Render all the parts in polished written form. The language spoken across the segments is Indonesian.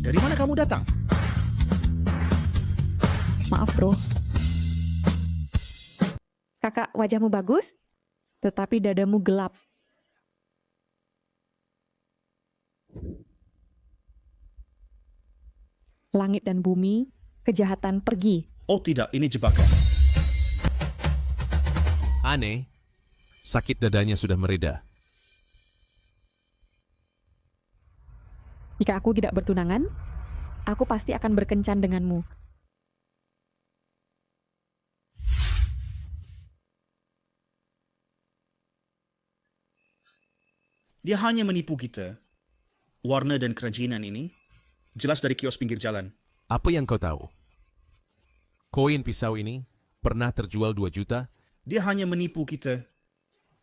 Dari mana kamu datang? Maaf bro. Kakak, wajahmu bagus, tetapi dadamu gelap. Langit dan bumi, kejahatan pergi. Oh tidak, ini jebakan. Aneh, sakit dadanya sudah mereda. Jika aku tidak bertunangan, aku pasti akan berkencan denganmu. Dia hanya menipu kita. Warna dan kerajinan ini jelas dari kios pinggir jalan. Apa yang kau tahu? Koin pisau ini pernah terjual 2 juta? Dia hanya menipu kita.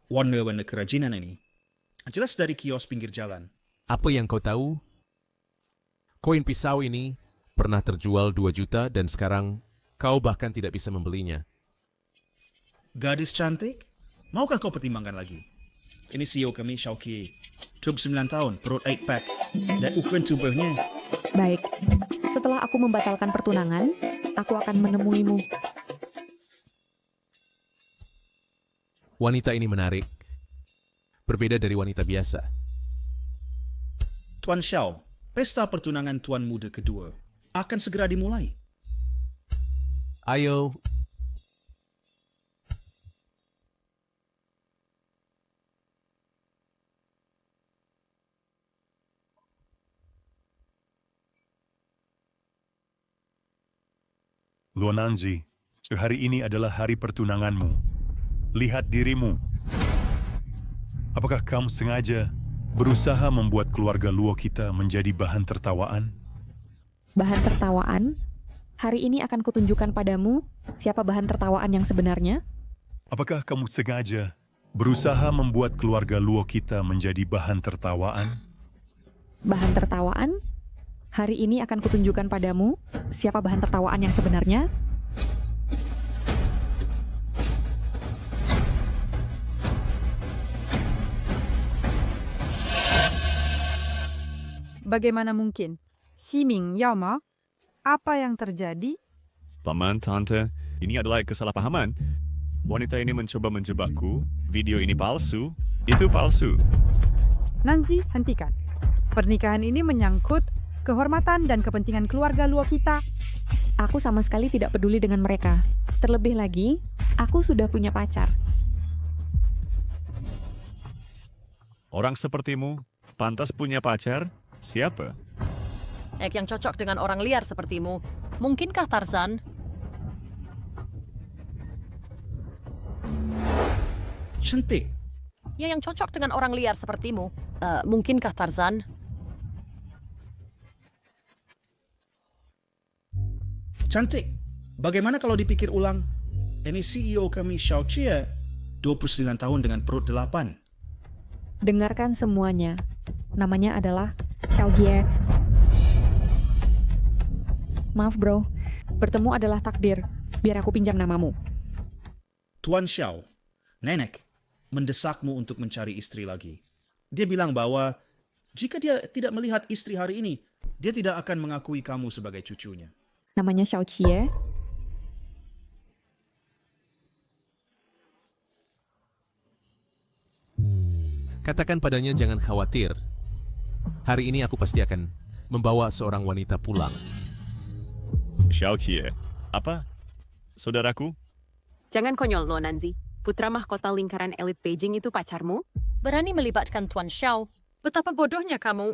Warna-warna kerajinan ini jelas dari kios pinggir jalan. Apa yang kau tahu? Koin pisau ini pernah terjual 2 juta dan sekarang kau bahkan tidak bisa membelinya. Gadis cantik, maukah kau pertimbangkan lagi? Ini CEO kami, Shauki. 29 tahun, perut 8-pack, dan ukuran tubuhnya. Baik, setelah aku membatalkan pertunangan, aku akan menemuimu. Wanita ini menarik. Berbeda dari wanita biasa. Tuan Xiao, pesta pertunangan Tuan Muda kedua akan segera dimulai. Ayo, Luonanzi, hari ini adalah hari pertunanganmu. Lihat dirimu. Apakah kamu sengaja berusaha membuat keluarga Luo kita menjadi bahan tertawaan? Bahan tertawaan? Hari ini akan kutunjukkan padamu siapa bahan tertawaan yang sebenarnya. Apakah kamu sengaja berusaha membuat keluarga Luo kita menjadi bahan tertawaan? Bahan tertawaan? Hari ini akan kutunjukkan padamu siapa bahan tertawaan yang sebenarnya. Bagaimana mungkin? Ximing yao ma? Apa yang terjadi? Paman, Tante, ini adalah kesalahpahaman. Wanita ini mencoba menjebakku. Video ini palsu. Itu palsu. Nanzi, hentikan. Pernikahan ini menyangkut kehormatan dan kepentingan keluarga Luo kita. Aku sama sekali tidak peduli dengan mereka. Terlebih lagi, aku sudah punya pacar. Orang sepertimu pantas punya pacar? Siapa? Yang cocok dengan orang liar sepertimu. Mungkinkah Tarzan? Cantik. Ya, yang cocok dengan orang liar sepertimu. Mungkinkah Tarzan? Cantik. Bagaimana kalau dipikir ulang? Ini CEO kami, Xiao Chia, 29 tahun dengan perut 8. Dengarkan semuanya. Namanya adalah Xiao Jie. Maaf bro, bertemu adalah takdir. Biar aku pinjam namamu. Tuan Xiao, nenek mendesakmu untuk mencari istri lagi. Dia bilang bahwa jika dia tidak melihat istri hari ini, dia tidak akan mengakui kamu sebagai cucunya. Namanya Xiao Jie. katakan padanya jangan khawatir. Hari ini aku pasti akan membawa seorang wanita pulang. Xiao Qie. Apa? Saudaraku? Jangan konyol, Luonanzi. Putra mahkota lingkaran elit Beijing itu pacarmu? Berani melibatkan Tuan Xiao. Betapa bodohnya kamu.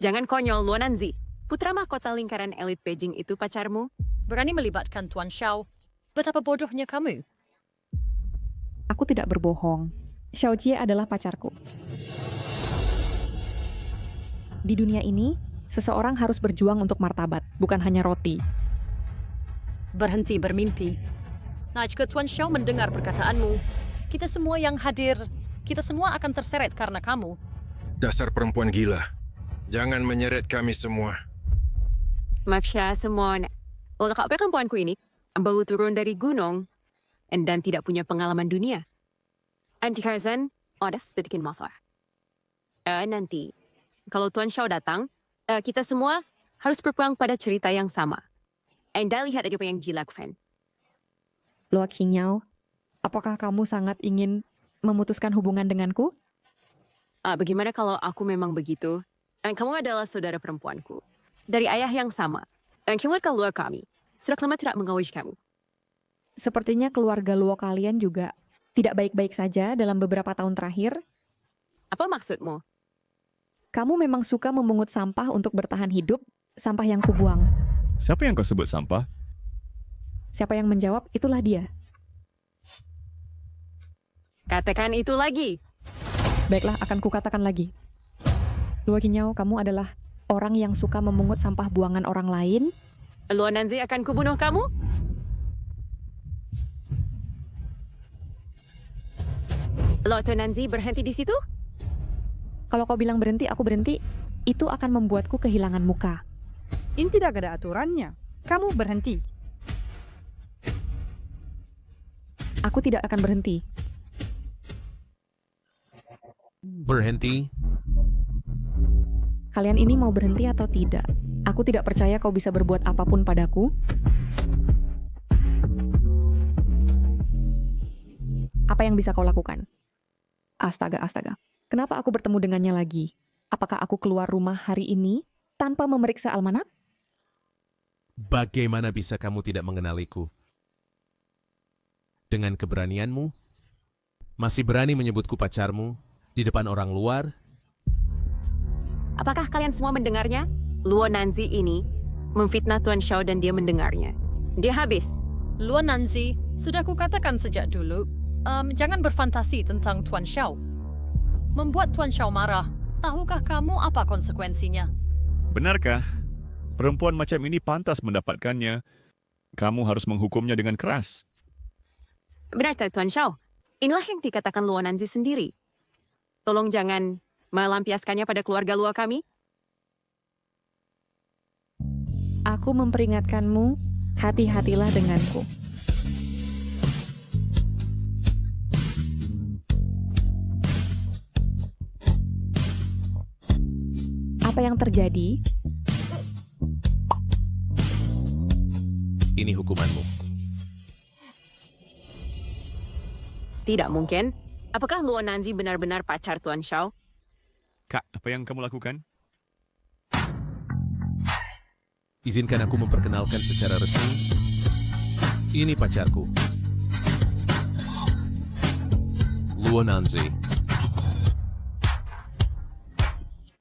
Jangan konyol, Luonanzi. Putra mahkota lingkaran elit Beijing itu pacarmu? Berani melibatkan Tuan Xiao. Betapa bodohnya kamu. Aku tidak berbohong. Xiao Jie adalah pacarku. Di dunia ini, seseorang harus berjuang untuk martabat, bukan hanya roti. Berhenti bermimpi. Nah, jika Tuan Xiao mendengar perkataanmu, kita semua yang hadir, kita semua akan terseret karena kamu. Dasar perempuan gila. Jangan menyeret kami semua. Maaf Syah, semua. Kakak perempuanku ini baru turun dari gunung dan tidak punya pengalaman dunia. Anti Tarzan, ada sedikit masalah. Nanti, kalau Tuan Xiao datang, Kita semua harus berpegang pada cerita yang sama. Anda lihat apa yang dilakukan. Luo Qingniao, apakah kamu sangat ingin memutuskan hubungan denganku? Bagaimana kalau aku memang begitu? Kamu adalah saudara perempuanku. Dari ayah yang sama. Keluarga luar kami. Sudah lama tidak mengawasi kamu. Sepertinya keluarga Luo kalian juga tidak baik-baik saja dalam beberapa tahun terakhir. Apa maksudmu? Kamu memang suka memungut sampah untuk bertahan hidup, sampah yang kubuang. Siapa yang kau sebut sampah? Siapa yang menjawab, itulah dia. Katakan itu lagi. Baiklah, akan kukatakan lagi. Luo Qingniao, kamu adalah orang yang suka memungut sampah buangan orang lain. Luo Nanzi akan kubunuh kamu? Luo Nanzi berhenti di situ? Kalau kau bilang berhenti, aku berhenti. Itu akan membuatku kehilangan muka. Ini tidak ada aturannya. Kamu berhenti. Aku tidak akan berhenti. Berhenti? Kalian ini mau berhenti atau tidak? Aku tidak percaya kau bisa berbuat apapun padaku. Apa yang bisa kau lakukan? Astaga, astaga. Kenapa aku bertemu dengannya lagi? Apakah aku keluar rumah hari ini tanpa memeriksa almanak? Bagaimana bisa kamu tidak mengenaliku? Dengan keberanianmu, masih berani menyebutku pacarmu di depan orang luar? Apakah kalian semua mendengarnya? Luo Nanzi ini memfitnah Tuan Xiao dan dia mendengarnya. Dia habis. Luo Nanzi, sudah kukatakan sejak dulu, jangan berfantasi tentang Tuan Xiao. Membuat Tuan Xiao marah. Tahukah kamu apa konsekuensinya? Benarkah? Perempuan macam ini pantas mendapatkannya. Kamu harus menghukumnya dengan keras. Benar tak, Tuan Xiao? Inilah yang dikatakan Luo Nanzi sendiri. Tolong jangan melampiaskannya pada keluarga luar kami. Aku memperingatkanmu, hati-hatilah denganku. Apa yang terjadi? Ini hukumanmu. Tidak mungkin. Apakah Luo Nanzi benar-benar pacar Tuan Xiao? Kak, apa yang kamu lakukan? Izinkan aku memperkenalkan secara resmi. Ini pacarku. Luo Nanzi.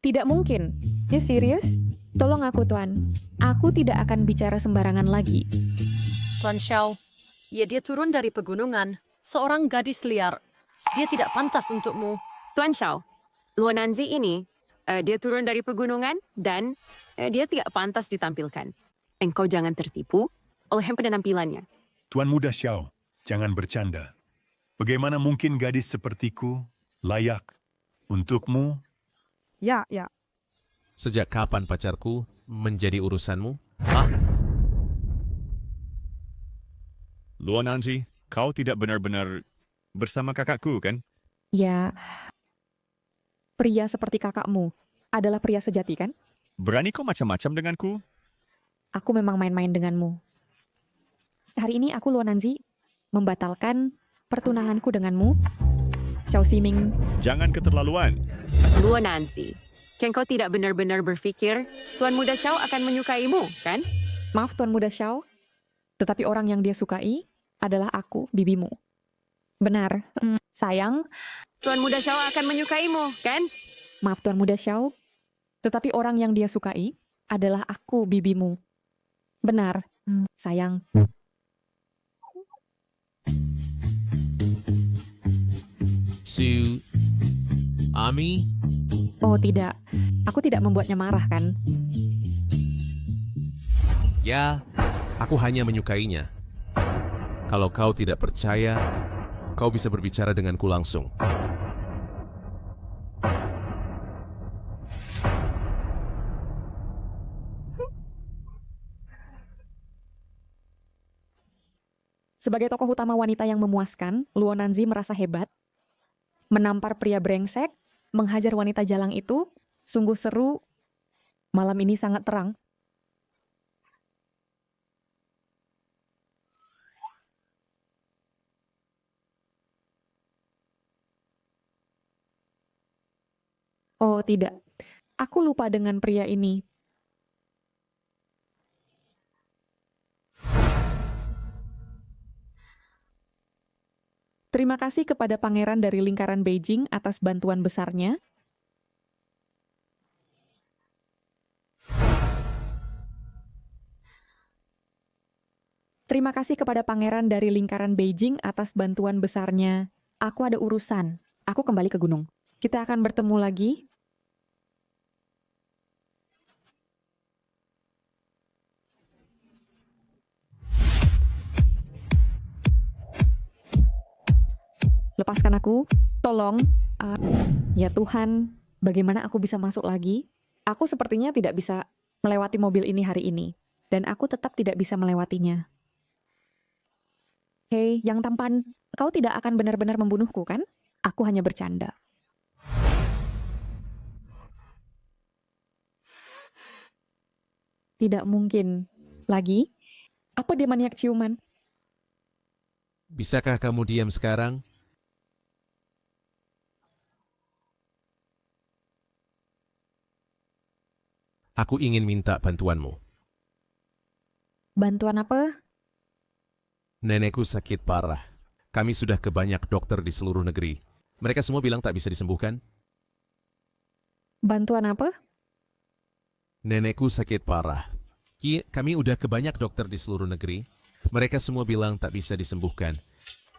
Tidak mungkin. Ya serius? Tolong aku, Tuan. Aku tidak akan bicara sembarangan lagi. Tuan Xiao, ya dia turun dari pegunungan. Seorang gadis liar. Dia tidak pantas untukmu. Tuan Xiao, Luo Nanzi ini, dia turun dari pegunungan dan dia tidak pantas ditampilkan. Engkau jangan tertipu oleh penampilannya. Tuan Muda Xiao, jangan bercanda. Bagaimana mungkin gadis sepertiku layak untukmu? Ya, ya. Sejak kapan pacarku menjadi urusanmu? Hah? Luo Nanzi, kau tidak benar-benar bersama kakakku, kan? Ya, pria seperti kakakmu adalah pria sejati, kan? Berani kau macam-macam denganku? Aku memang main-main denganmu. Hari ini aku, Luo Nanzi, membatalkan pertunanganku denganmu. Xiao Ximing, Jangan keterlaluan. Luo Nanzi, kan kau tidak benar-benar berpikir Tuan Muda Xiao akan menyukaimu, kan? maaf Tuan Muda Xiao, tetapi orang yang dia sukai adalah aku, bibimu. Benar, sayang, Tuan Muda Xiao akan menyukaimu, kan? maaf Tuan Muda Xiao, tetapi orang yang dia sukai adalah aku, bibimu. Benar, sayang. Su... Ami? Oh tidak, aku tidak membuatnya marah kan? Ya, aku hanya menyukainya. Kalau kau tidak percaya, kau bisa berbicara denganku langsung. Sebagai tokoh utama wanita yang memuaskan, Luo Nanzi merasa hebat. Menampar pria brengsek, menghajar wanita jalang itu, sungguh seru Malam ini sangat terang. Oh, tidak. Aku lupa dengan pria ini. Terima kasih kepada pangeran dari lingkaran Beijing atas bantuan besarnya. Terima kasih kepada pangeran dari lingkaran Beijing atas bantuan besarnya. Aku ada urusan. Aku kembali ke gunung. Kita akan bertemu lagi. Lepaskan aku, tolong. Ya Tuhan, bagaimana aku bisa masuk lagi? Aku sepertinya tidak bisa melewati mobil ini hari ini. Dan aku tetap tidak bisa melewatinya. Hei, yang tampan, kau tidak akan benar-benar membunuhku, kan? Aku hanya bercanda. Tidak mungkin. Lagi? Apa dia maniak ciuman? Bisakah kamu diam sekarang? Aku ingin minta bantuanmu. Bantuan apa? Nenekku sakit parah. Kami sudah ke banyak dokter di seluruh negeri. Mereka semua bilang tak bisa disembuhkan. Bantuan apa? Nenekku sakit parah. Kami udah ke banyak dokter di seluruh negeri. Mereka semua bilang tak bisa disembuhkan.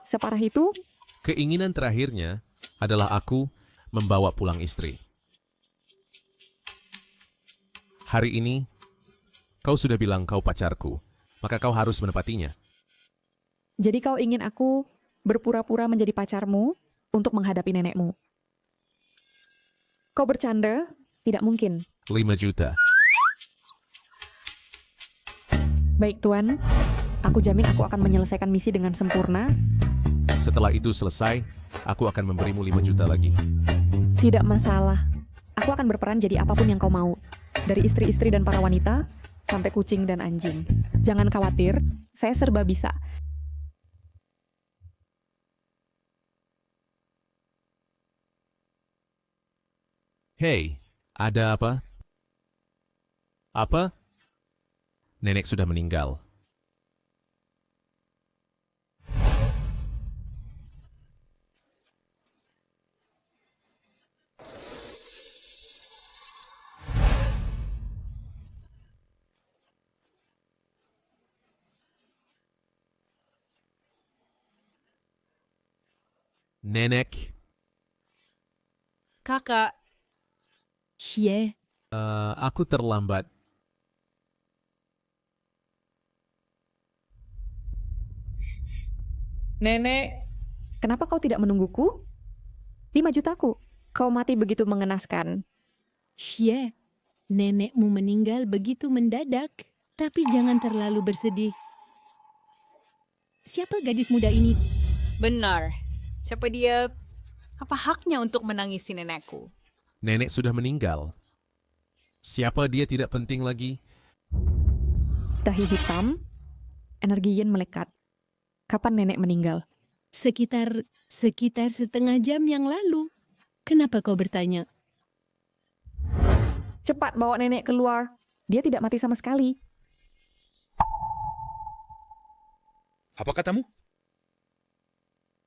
Separah itu? Keinginan terakhirnya adalah aku membawa pulang istri. Hari ini, kau sudah bilang kau pacarku, maka kau harus menepatinya. Jadi kau ingin aku berpura-pura menjadi pacarmu untuk menghadapi nenekmu? Kau bercanda? Tidak mungkin. 5 juta. Baik Tuan, aku jamin aku akan menyelesaikan misi dengan sempurna. Setelah itu selesai, aku akan memberimu 5 juta lagi. Tidak masalah. Aku akan berperan jadi apapun yang kau mau. Dari istri-istri dan para wanita, sampai kucing dan anjing. Jangan khawatir, saya serba bisa. Hei, ada apa? Apa? Nenek sudah meninggal. Nenek, Kakak. Xie. aku terlambat. Nenek, kenapa kau tidak menungguku? 5 jutaku. Kau mati begitu mengenaskan. Xie, nenekmu meninggal begitu mendadak. Tapi jangan terlalu bersedih. Siapa gadis muda ini? Benar. Siapa dia? Apa haknya untuk menangisi nenekku? Nenek sudah meninggal. Siapa dia tidak penting lagi. Dahi hitam, energi yin melekat. Kapan nenek meninggal? Sekitar setengah jam yang lalu. Kenapa kau bertanya? Cepat bawa nenek keluar. Dia tidak mati sama sekali. Apa katamu?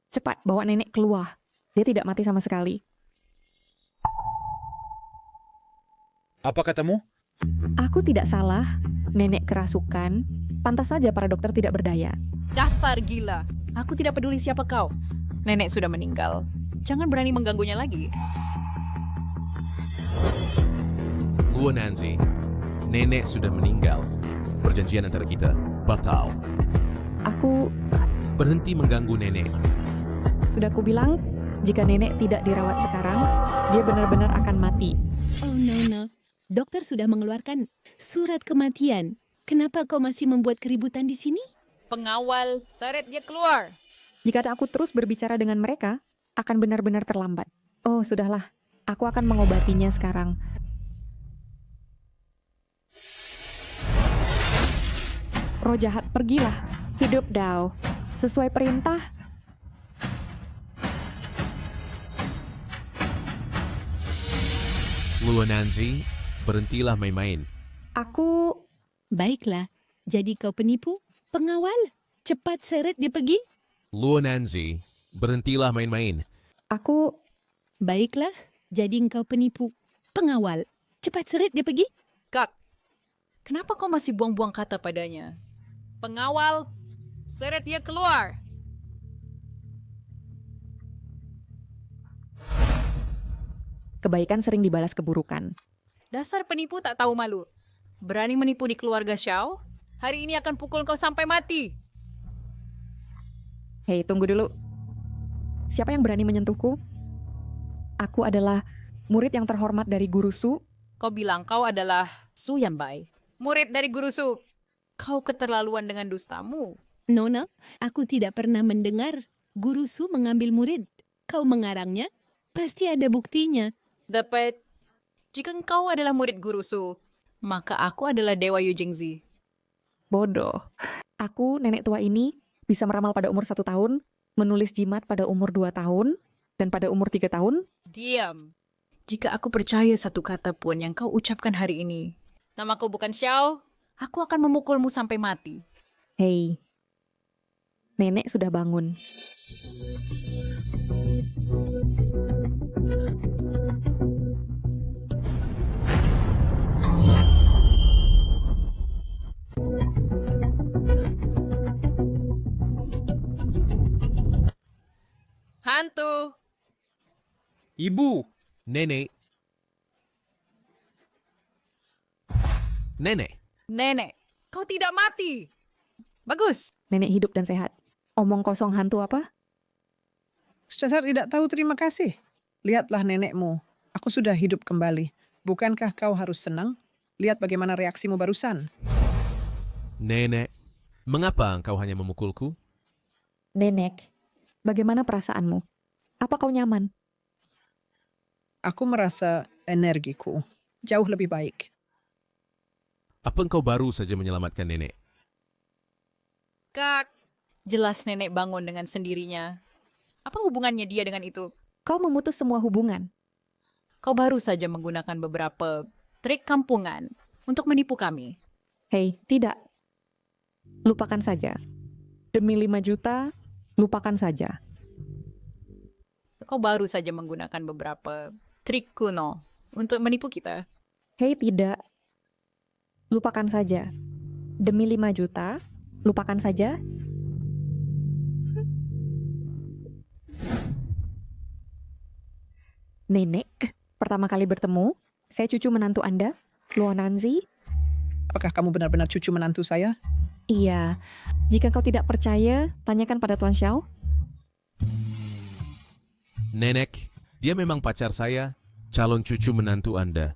Cepat bawa nenek keluar. Dia tidak mati sama sekali. Apa katamu? Aku tidak salah. Nenek kerasukan. Pantas saja para dokter tidak berdaya. Dasar gila. Aku tidak peduli siapa kau. Nenek sudah meninggal. Jangan berani mengganggunya lagi. Luo Nanzi, nenek sudah meninggal. Perjanjian antara kita batal. Aku Berhenti mengganggu nenek. sudah kubilang, jika nenek tidak dirawat sekarang, dia benar-benar akan mati. Oh no. Dokter sudah mengeluarkan surat kematian. Kenapa kau masih membuat keributan di sini? Pengawal, seret dia keluar. Jika aku terus berbicara dengan mereka, akan benar-benar terlambat. Oh, sudahlah. Aku akan mengobatinya sekarang. Roh jahat, pergilah. Hidup Dao. Sesuai perintah. Luo Nanzi, berhentilah main-main. Aku... Baiklah, jadi kau penipu? Pengawal? Cepat seret dia pergi? Luo Nanzi, berhentilah main-main. Aku... Baiklah, jadi engkau penipu. Pengawal? Cepat seret dia pergi? Kak, kenapa kau masih buang-buang kata padanya? Pengawal, seret dia keluar. Kebaikan sering dibalas keburukan. Dasar penipu tak tahu malu. Berani menipu di keluarga Xiao? Hari ini akan pukul kau sampai mati. Hei, tunggu dulu. Siapa yang berani menyentuhku? Aku adalah murid yang terhormat dari Guru Su. Kau bilang kau adalah Su Yanbai, murid dari Guru Su. Kau keterlaluan dengan dustamu. Nona, aku tidak pernah mendengar Guru Su mengambil murid. Kau mengarangnya? Pasti ada buktinya. Dapat, jika engkau adalah murid Guru Su, maka aku adalah Dewa Yu Jingzi. Bodoh. Aku, nenek tua ini, bisa meramal pada umur 1 tahun, menulis jimat pada umur 2 tahun, dan pada umur 3 tahun. Diam. Jika aku percaya satu kata pun yang kau ucapkan hari ini, namaku bukan Xiao, aku akan memukulmu sampai mati. Hei, nenek sudah bangun. Hantu! Ibu, Nenek. Nenek, Nenek, kau tidak mati. Bagus. Nenek hidup dan sehat. Omong kosong hantu apa? Cesar tidak tahu terima kasih. Lihatlah nenekmu. Aku sudah hidup kembali. Bukankah kau harus senang? Lihat bagaimana reaksimu barusan. Nenek, mengapa engkau hanya memukulku? Nenek, bagaimana perasaanmu? Apa kau nyaman? Aku merasa energiku jauh lebih baik. Apa engkau baru saja menyelamatkan nenek? Kak, jelas nenek bangun dengan sendirinya. Apa hubungannya dia dengan itu? Kau memutus semua hubungan. Kau baru saja menggunakan beberapa trik kampungan untuk menipu kami. Hei, tidak. Lupakan saja. Demi 5 juta, lupakan saja. Kau baru saja menggunakan beberapa trik kuno untuk menipu kita. Hei, tidak. Lupakan saja. Demi 5 juta, lupakan saja. Nenek, pertama kali bertemu, saya cucu menantu Anda, Luo Nanzi. Apakah kamu benar-benar cucu menantu saya? Iya, jika kau tidak percaya, tanyakan pada Tuan Xiao. Nenek, dia memang pacar saya, calon cucu menantu Anda.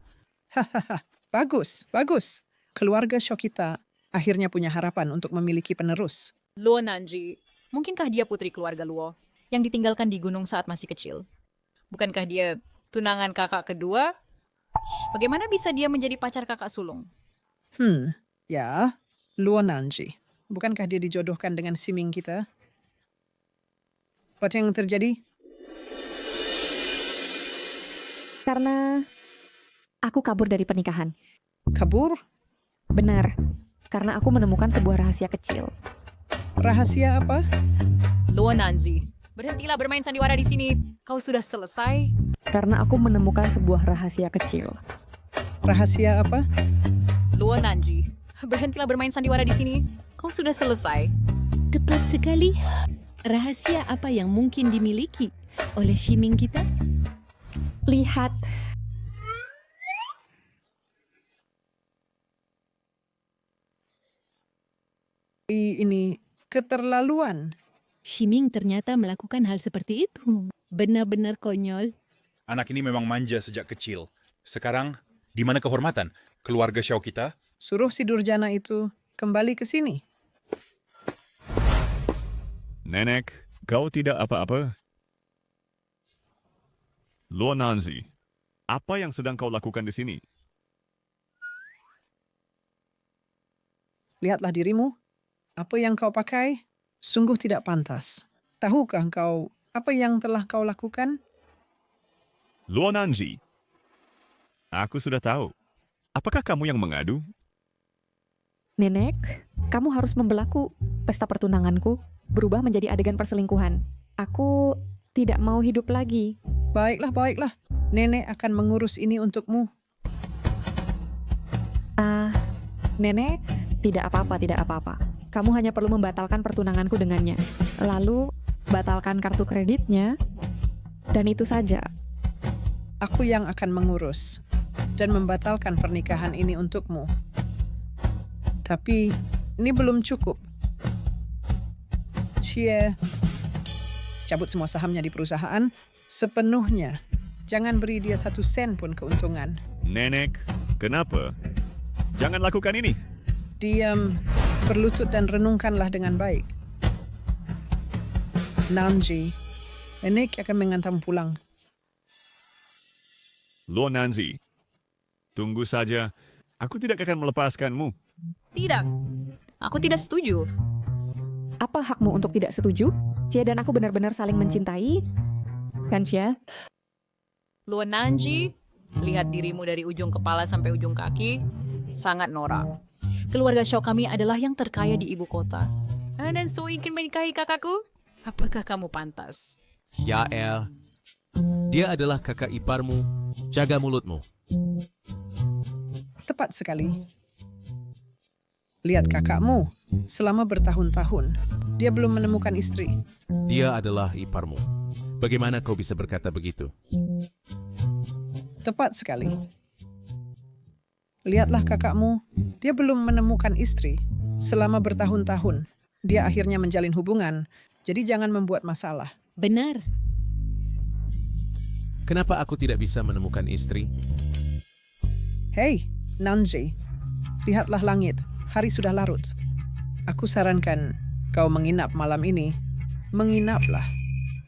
Hahaha, bagus, bagus. Keluarga Xiao kita akhirnya punya harapan untuk memiliki penerus. Luo Nanji, mungkinkah dia putri keluarga Luo yang ditinggalkan di gunung saat masih kecil? Bukankah dia tunangan kakak kedua? Bagaimana bisa dia menjadi pacar kakak sulung? Ya, Luo Nanji. Bukankah dia dijodohkan dengan Siming kita? Apa yang terjadi? Karena aku kabur dari pernikahan. Kabur? Benar, karena aku menemukan sebuah rahasia kecil. Rahasia apa? Luo Nanzi, berhentilah bermain sandiwara di sini. Kau sudah selesai? Karena aku menemukan sebuah rahasia kecil. Rahasia apa? Luo Nanji, berhentilah bermain sandiwara di sini. Kau sudah selesai? Tepat sekali. Rahasia apa yang mungkin dimiliki oleh Shiming kita? Lihat. Ini keterlaluan. Shiming ternyata melakukan hal seperti itu. Benar-benar konyol. Anak ini memang manja sejak kecil. Sekarang, di mana kehormatan? Keluarga Xiao kita? Suruh si Durjana itu kembali ke sini. Nenek, kau tidak apa-apa? Luo Nanzi, apa yang sedang kau lakukan di sini? Lihatlah dirimu. Apa yang kau pakai sungguh tidak pantas. Tahukah kau apa yang telah kau lakukan? Luo Nanzi, aku sudah tahu. Apakah kamu yang mengadu? Nenek, kamu harus membelaku. Pesta pertunanganku berubah menjadi adegan perselingkuhan. Aku tidak mau hidup lagi. Baiklah, baiklah. Nenek akan mengurus ini untukmu. Nenek, tidak apa-apa, tidak apa-apa. Kamu hanya perlu membatalkan pertunanganku dengannya. Lalu, batalkan kartu kreditnya. Dan itu saja. Aku yang akan mengurus dan membatalkan pernikahan ini untukmu. Tapi, ini belum cukup. Cie, cabut semua sahamnya di perusahaan sepenuhnya. Jangan beri dia 1 sen pun keuntungan. Nenek, kenapa? Jangan lakukan ini. Diam, berlutut dan renungkanlah dengan baik. Nanji, Nenek akan mengantarmu pulang. Luo Nanzi, tunggu saja. Aku tidak akan melepaskanmu. Tidak. Aku tidak setuju. Apa hakmu untuk tidak setuju? Cie dan aku benar-benar saling mencintai. Kan, Cie? Luo Nanji, lihat dirimu dari ujung kepala sampai ujung kaki, sangat norak. Keluarga Shaw kami adalah yang terkaya di ibu kota. Dan so ingin menikahi kakakku? Apakah kamu pantas? Yael, dia adalah kakak iparmu. Jaga mulutmu. Tepat sekali. Lihat kakakmu, selama bertahun-tahun, dia belum menemukan istri. Dia adalah iparmu. Bagaimana kau bisa berkata begitu? Tepat sekali. Lihatlah kakakmu, dia belum menemukan istri. Selama bertahun-tahun, dia akhirnya menjalin hubungan, jadi jangan membuat masalah. Benar. Kenapa aku tidak bisa menemukan istri? Hei, Nanji, lihatlah langit, hari sudah larut. Aku sarankan kau menginap malam ini. Menginaplah.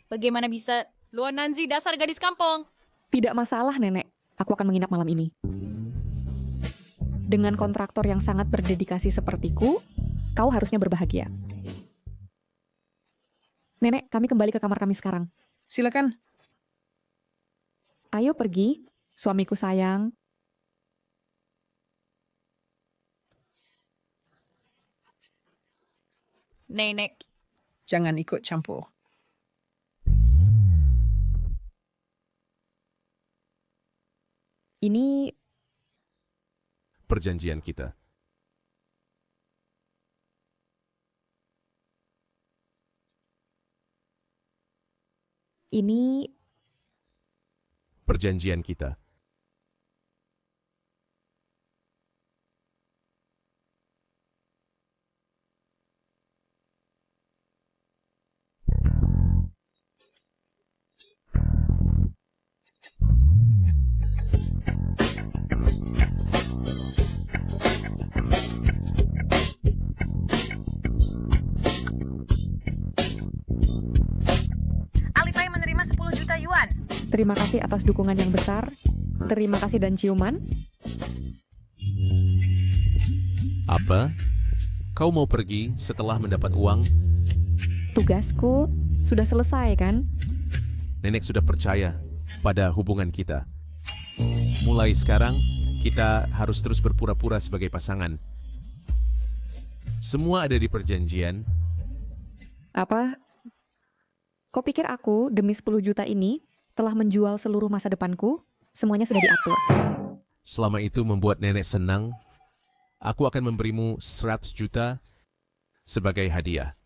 Bagaimana bisa? Luo Nanzi, dasar gadis kampung. Tidak masalah, Nenek. Aku akan menginap malam ini. Dengan kontraktor yang sangat berdedikasi sepertiku, kau harusnya berbahagia. Nenek, kami kembali ke kamar kami sekarang. Silakan. Ayo pergi, suamiku sayang. Nenek. Jangan ikut campur. Ini Perjanjian kita. Ini Perjanjian kita. Alipay menerima 10 juta yuan. terima kasih atas dukungan yang besar. Terima kasih dan ciuman. Apa? Kau mau pergi setelah mendapat uang? Tugasku sudah selesai, kan? Nenek sudah percaya pada hubungan kita. Mulai sekarang, kita harus terus berpura-pura sebagai pasangan. Semua ada di perjanjian. Apa? Kau pikir aku demi 10 juta ini telah menjual seluruh masa depanku? Semuanya sudah diatur. Selama itu membuat nenek senang, aku akan memberimu 100 juta sebagai hadiah.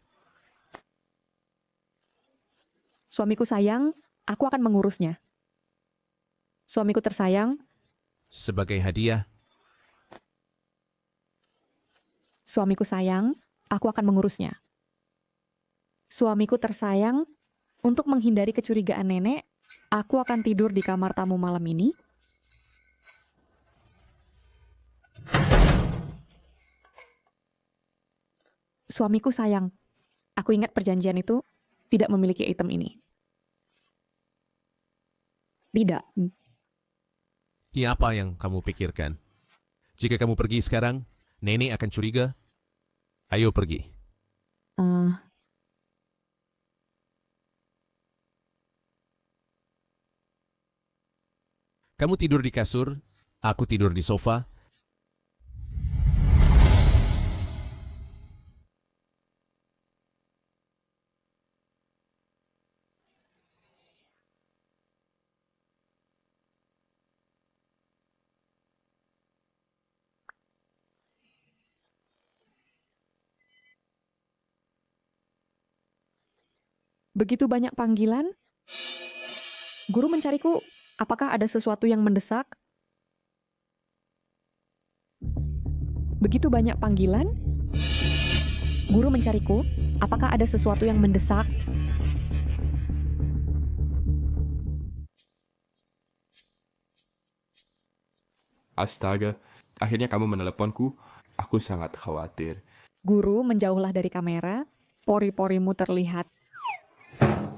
Suamiku sayang, aku akan mengurusnya. Suamiku tersayang, Sebagai hadiah, suamiku sayang, aku akan mengurusnya. Suamiku tersayang, untuk menghindari kecurigaan nenek, aku akan tidur di kamar tamu malam ini. Suamiku sayang, aku ingat perjanjian itu tidak memiliki item ini. Tidak. apa yang kamu pikirkan? Jika kamu pergi sekarang, nenek akan curiga. Ayo pergi. Eh, Kamu tidur di kasur, aku tidur di sofa. Begitu banyak panggilan. Guru mencariku, apakah ada sesuatu yang mendesak? Begitu banyak panggilan. Guru mencariku, apakah ada sesuatu yang mendesak? Astaga, akhirnya kamu meneleponku. Aku sangat khawatir. Guru menjauhlah dari kamera, pori-porimu terlihat.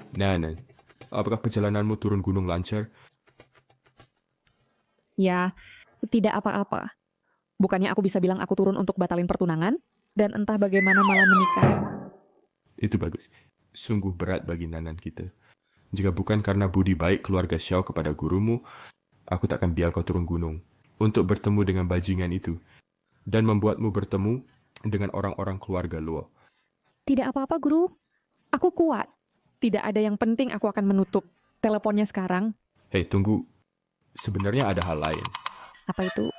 Nanan, apakah perjalananmu turun gunung lancar? Ya, tidak apa-apa. Bukannya aku bisa bilang aku turun untuk batalin pertunangan, dan entah bagaimana malah menikah. Itu bagus. Sungguh berat bagi Nanan kita. Jika bukan karena budi baik keluarga Xiao kepada gurumu, aku takkan biar kau turun gunung untuk bertemu dengan bajingan itu dan membuatmu bertemu dengan orang-orang keluarga Luo. Tidak apa-apa, Guru. Aku kuat. Tidak ada yang penting aku akan menutup teleponnya sekarang. Hei, tunggu. Sebenarnya ada hal lain. Apa itu?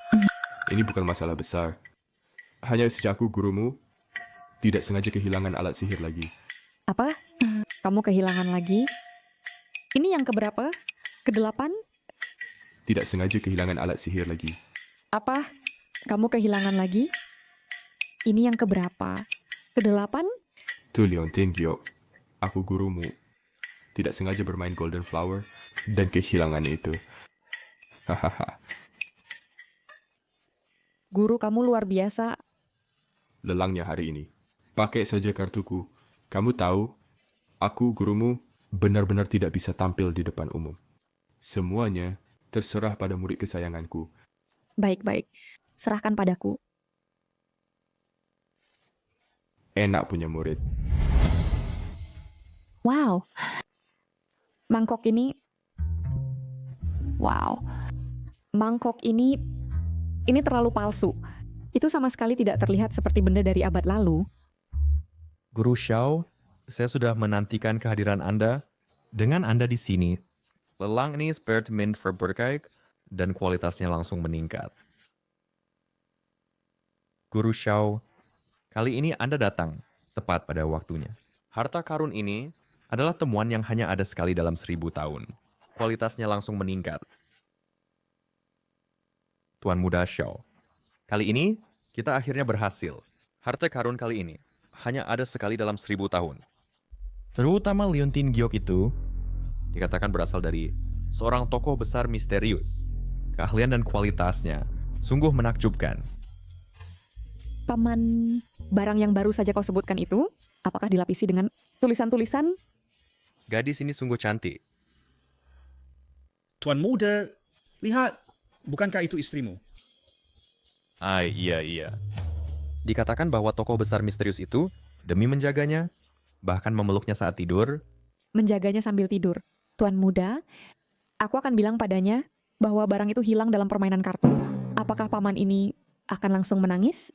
Ini bukan masalah besar. Hanya sejak aku gurumu tidak sengaja kehilangan alat sihir lagi. Apa? Kamu kehilangan lagi? Ini yang keberapa? Ke-8? Tidak sengaja kehilangan alat sihir lagi. Apa? Kamu kehilangan lagi? Ini yang keberapa? Ke-8? Tu Leontin Gyok. Aku gurumu. Tidak sengaja bermain Golden Flower dan kehilangan itu. Hahaha. Guru, kamu luar biasa. Lelangnya hari ini. Pakai saja kartuku. Kamu tahu, aku gurumu benar-benar tidak bisa tampil di depan umum. Semuanya terserah pada murid kesayanganku. Baik-baik. Serahkan padaku. Enak punya murid. Wow. Mangkok ini... Wow. Mangkok ini terlalu palsu. Itu sama sekali tidak terlihat seperti benda dari abad lalu. Guru Xiao, saya sudah menantikan kehadiran Anda. Dengan Anda di sini, lelang ini spearmint verberkijk dan kualitasnya langsung meningkat. Guru Xiao, kali ini Anda datang tepat pada waktunya. Harta karun ini adalah temuan yang hanya ada sekali dalam 1000 tahun. Kualitasnya langsung meningkat. Tuan Muda Xiao, kali ini kita akhirnya berhasil. Harta karun kali ini hanya ada sekali dalam 1000 tahun. Terutama Leontin Gyok itu dikatakan berasal dari seorang tokoh besar misterius. Keahlian dan kualitasnya sungguh menakjubkan. Paman, barang yang baru saja kau sebutkan itu, apakah dilapisi dengan tulisan-tulisan? Gadis ini sungguh cantik. Tuan Muda, lihat, bukankah itu istrimu? Iya. Dikatakan bahwa tokoh besar misterius itu, demi menjaganya, bahkan memeluknya saat tidur. Menjaganya sambil tidur. Tuan Muda, aku akan bilang padanya bahwa barang itu hilang dalam permainan kartu. Apakah paman ini akan langsung menangis?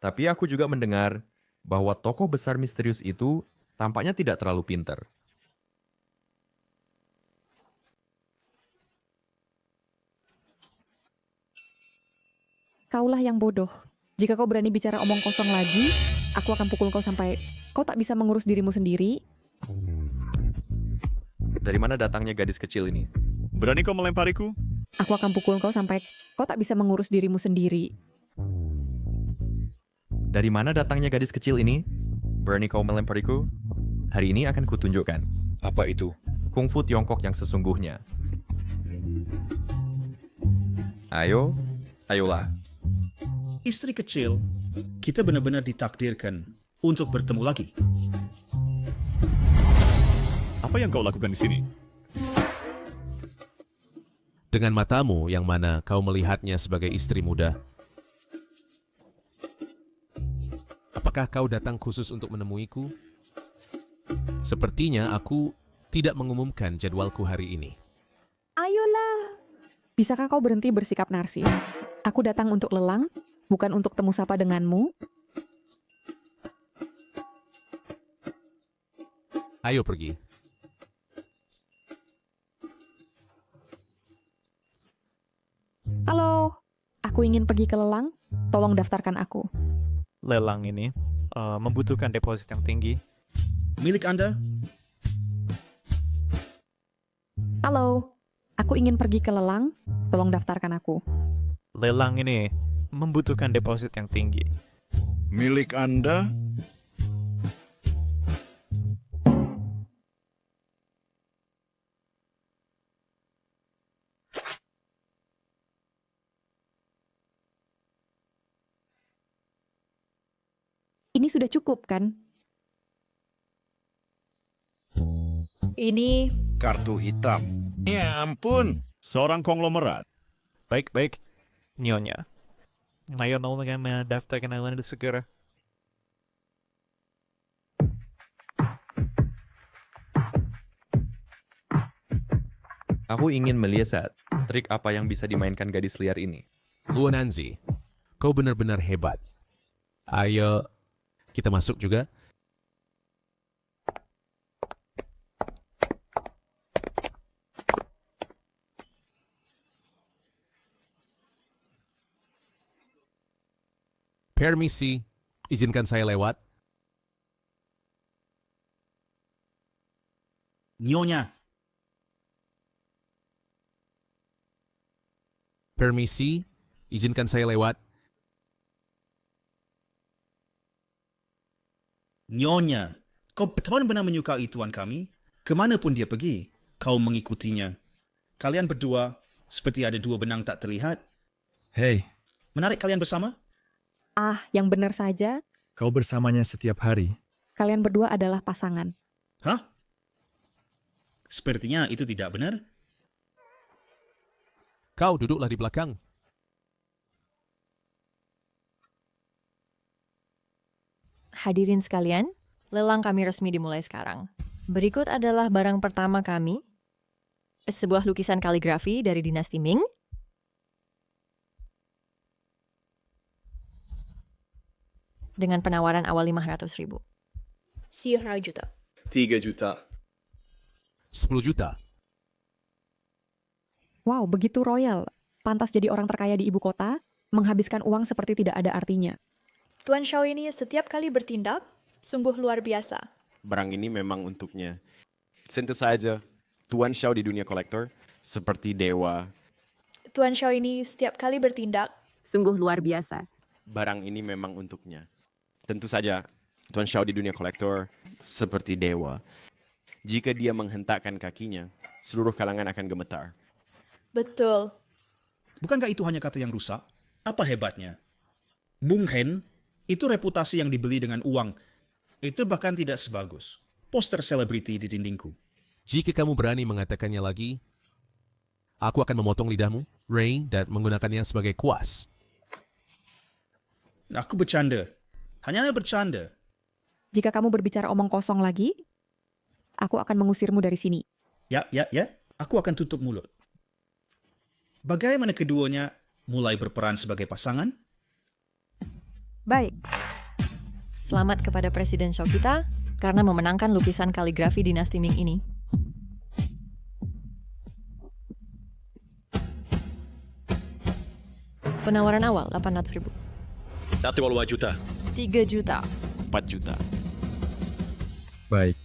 Tapi aku juga mendengar bahwa tokoh besar misterius itu tampaknya tidak terlalu pintar. Kaulah yang bodoh. Jika kau berani bicara omong kosong lagi, aku akan pukul kau sampai kau tak bisa mengurus dirimu sendiri. Dari mana datangnya gadis kecil ini? Berani kau melempariku? Aku akan pukul kau sampai kau tak bisa mengurus dirimu sendiri. Dari mana datangnya gadis kecil ini? Berani kau melempariku? Hari ini akan kutunjukkan. Apa itu? Kungfu Tiongkok yang sesungguhnya. Ayolah. Istri kecil, kita benar-benar ditakdirkan untuk bertemu lagi. Apa yang kau lakukan di sini? Dengan matamu yang mana kau melihatnya sebagai istri muda. Apakah kau datang khusus untuk menemuiku? Sepertinya aku tidak mengumumkan jadwalku hari ini. Ayolah. Bisakah kau berhenti bersikap narsis? Aku datang untuk lelang, bukan untuk temu sapa denganmu. Ayo pergi. Halo, aku ingin pergi ke lelang. Tolong daftarkan aku. Lelang ini membutuhkan deposit yang tinggi. Milik Anda? Halo, aku ingin pergi ke lelang. Tolong daftarkan aku. Lelang ini membutuhkan deposit yang tinggi. Milik Anda? Ini sudah cukup, kan? Ini Kartu hitam. Ya ampun. Seorang konglomerat. Baik. Nyonya. Ayo dengan mendaftarkan Anda segera. Aku ingin melihat trik apa yang bisa dimainkan gadis liar ini. Luonanzi, kau benar-benar hebat. Ayo, kita masuk juga. Permisi, izinkan saya lewat. Nyonya. Permisi, izinkan saya lewat. Nyonya, kau benar-benar menyukai tuan kami? Kemanapun dia pergi, kau mengikutinya. Kalian berdua seperti ada dua benang tak terlihat. Hei, Menarik kalian bersama? Ah, yang benar saja, kau bersamanya setiap hari. kalian berdua adalah pasangan. Hah? Sepertinya itu tidak benar. Kau duduklah di belakang. Hadirin sekalian, lelang kami resmi dimulai sekarang. Berikut adalah barang pertama kami, sebuah lukisan kaligrafi dari dinasti Ming. Dengan penawaran awal 500.000. 10 juta. 3 juta. 10 juta. Wow, begitu royal. Pantas jadi orang terkaya di ibu kota, menghabiskan uang seperti tidak ada artinya. Tuan Xiao ini setiap kali bertindak, sungguh luar biasa. Barang ini memang untuknya. Tentu saja, Tuan Xiao di dunia kolektor seperti dewa. Tuan Xiao ini setiap kali bertindak, sungguh luar biasa. Barang ini memang untuknya. Tentu saja, Tuan Xiao di dunia kolektor seperti dewa. Jika dia menghentakkan kakinya, seluruh kalangan akan gemetar. betul. Bukankah itu hanya kata yang rusak? Apa hebatnya? Mungkin itu reputasi yang dibeli dengan uang. Itu bahkan tidak sebagus poster selebriti di dindingku. Jika kamu berani mengatakannya lagi, aku akan memotong lidahmu, Ray, dan menggunakannya sebagai kuas. Aku bercanda. Hanya bercanda. Jika kamu berbicara omong kosong lagi, aku akan mengusirmu dari sini. Ya. Aku akan tutup mulut. Bagaimana keduanya mulai berperan sebagai pasangan? Baik. Selamat kepada Presiden Xiao kita karena memenangkan lukisan kaligrafi dinasti Ming ini. Penawaran awal 800.000. 1,5 juta. 3 juta. 4 juta. Baik.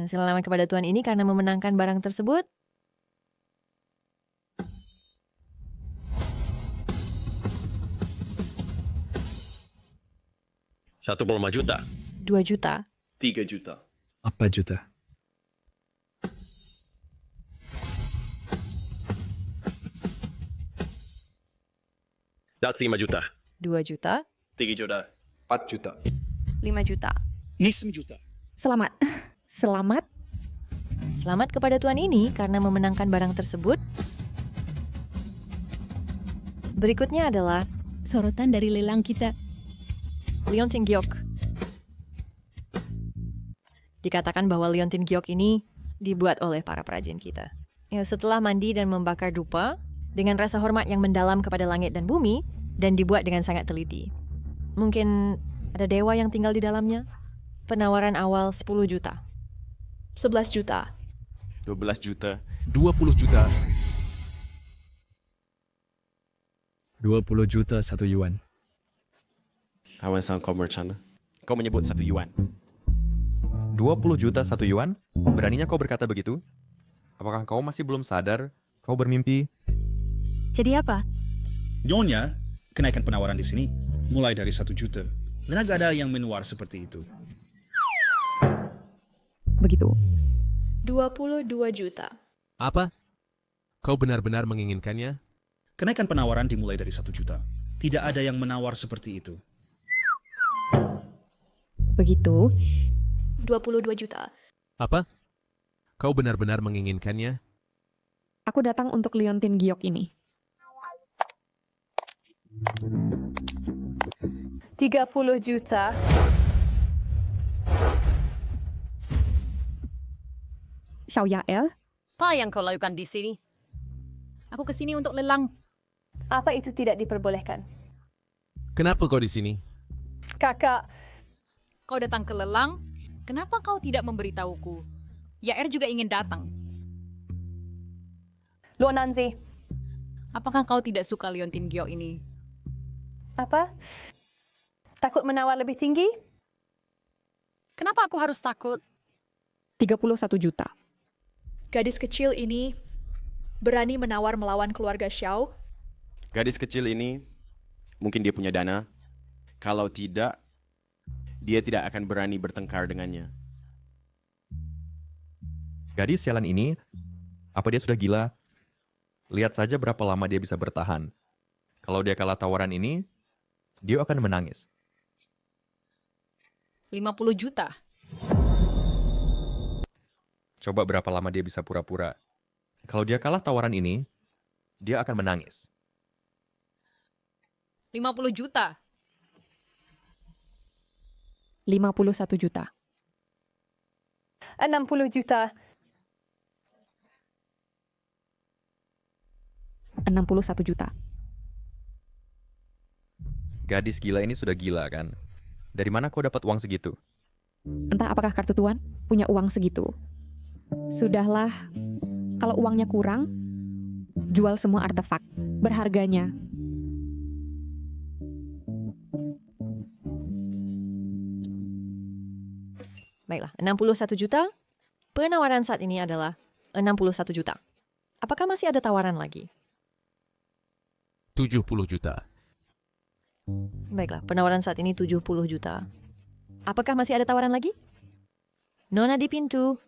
Selamat kepada tuan ini karena memenangkan barang tersebut. $1,5 juta. 2 juta. 3 juta. Apa juta? $5 juta. 2 juta. 3 juta. 4 juta. 5 juta. Ini 1 juta. Selamat. Selamat. Selamat kepada tuan ini karena memenangkan barang tersebut. Berikutnya adalah sorotan dari lelang kita. Liontin Giok, Dikatakan bahwa Leontin Giok ini dibuat oleh para perajin kita. Ya, setelah mandi dan membakar dupa, dengan rasa hormat yang mendalam kepada langit dan bumi, dan dibuat dengan sangat teliti. Mungkin ada dewa yang tinggal di dalamnya? Penawaran awal 10 juta. 11 juta. 12 juta. 20 juta. 20 juta 1 yuan. Awan sang kau bercanda. Kau menyebut 1 yuan. 20 juta 1 yuan? Beraninya kau berkata begitu? Apakah kau masih belum sadar kau bermimpi? Jadi apa? Nyonya, kenaikan penawaran di sini mulai dari 1 juta. Dan agak ada yang menawar seperti itu. Begitu. 22 juta. Apa? Kau benar-benar menginginkannya? Kenaikan penawaran dimulai dari 1 juta. Tidak ada yang menawar seperti itu. Begitu. 22 juta. Apa? Kau benar-benar menginginkannya? Aku datang untuk Leontin Giok ini. 30 juta. Xiao Yael? Apa yang kau lakukan di sini? Aku ke sini untuk lelang. Apa itu tidak diperbolehkan? Kenapa kau di sini? Kakak, Kau datang ke lelang, kenapa kau tidak memberitahuku? Yair juga ingin datang. Luo Nanzi. Apakah kau tidak suka Leontin Giok ini? Apa? Takut menawar lebih tinggi? Kenapa aku harus takut? 31 juta. Gadis kecil ini berani menawar melawan keluarga Xiao? Gadis kecil ini, mungkin dia punya dana. Kalau tidak, dia tidak akan berani bertengkar dengannya. Gadis sialan ini, apa dia sudah gila? Lihat saja berapa lama dia bisa bertahan. Kalau dia kalah tawaran ini, dia akan menangis. 50 juta. Coba berapa lama dia bisa pura-pura. Kalau dia kalah tawaran ini, dia akan menangis. 50 juta. 51 juta. 60 juta. 61 juta. Gadis gila ini sudah gila kan? Dari mana kau dapat uang segitu? Entah apakah kartu tuan punya uang segitu. Sudahlah, kalau uangnya kurang, jual semua artefak berharganya. Baiklah, 61 juta. Penawaran saat ini adalah 61 juta. Apakah masih ada tawaran lagi? 70 juta. Baiklah, penawaran saat ini 70 juta. Apakah masih ada tawaran lagi? Nona di pintu.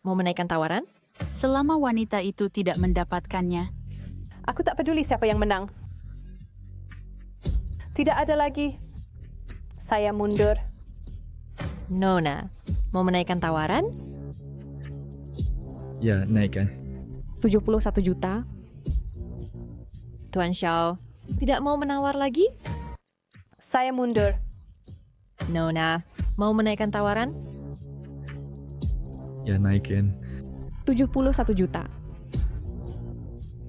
Mau menaikkan tawaran? Selama wanita itu tidak mendapatkannya, aku tak peduli siapa yang menang. Tidak ada lagi. Saya mundur. Nona, mau menaikkan tawaran? Ya, naikkan. 71 juta. Tuan Xiao, tidak mau menawar lagi? Saya mundur. Nona, mau menaikkan tawaran? Ya, naikkan. 71 juta.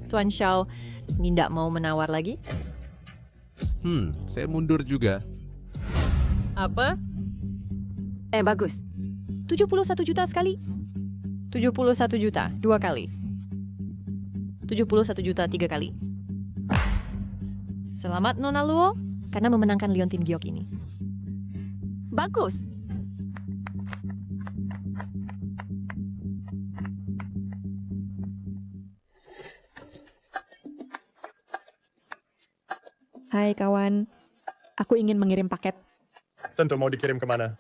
Tuan Xiao, tidak mau menawar lagi? Saya mundur juga. Apa? Bagus. 71 juta sekali. 71 juta 2 kali. 71 juta 3 kali. Selamat Nona Luo, karena memenangkan Leontin Giok ini. Bagus. Hai kawan, aku ingin mengirim paket. Tentu mau dikirim kemana?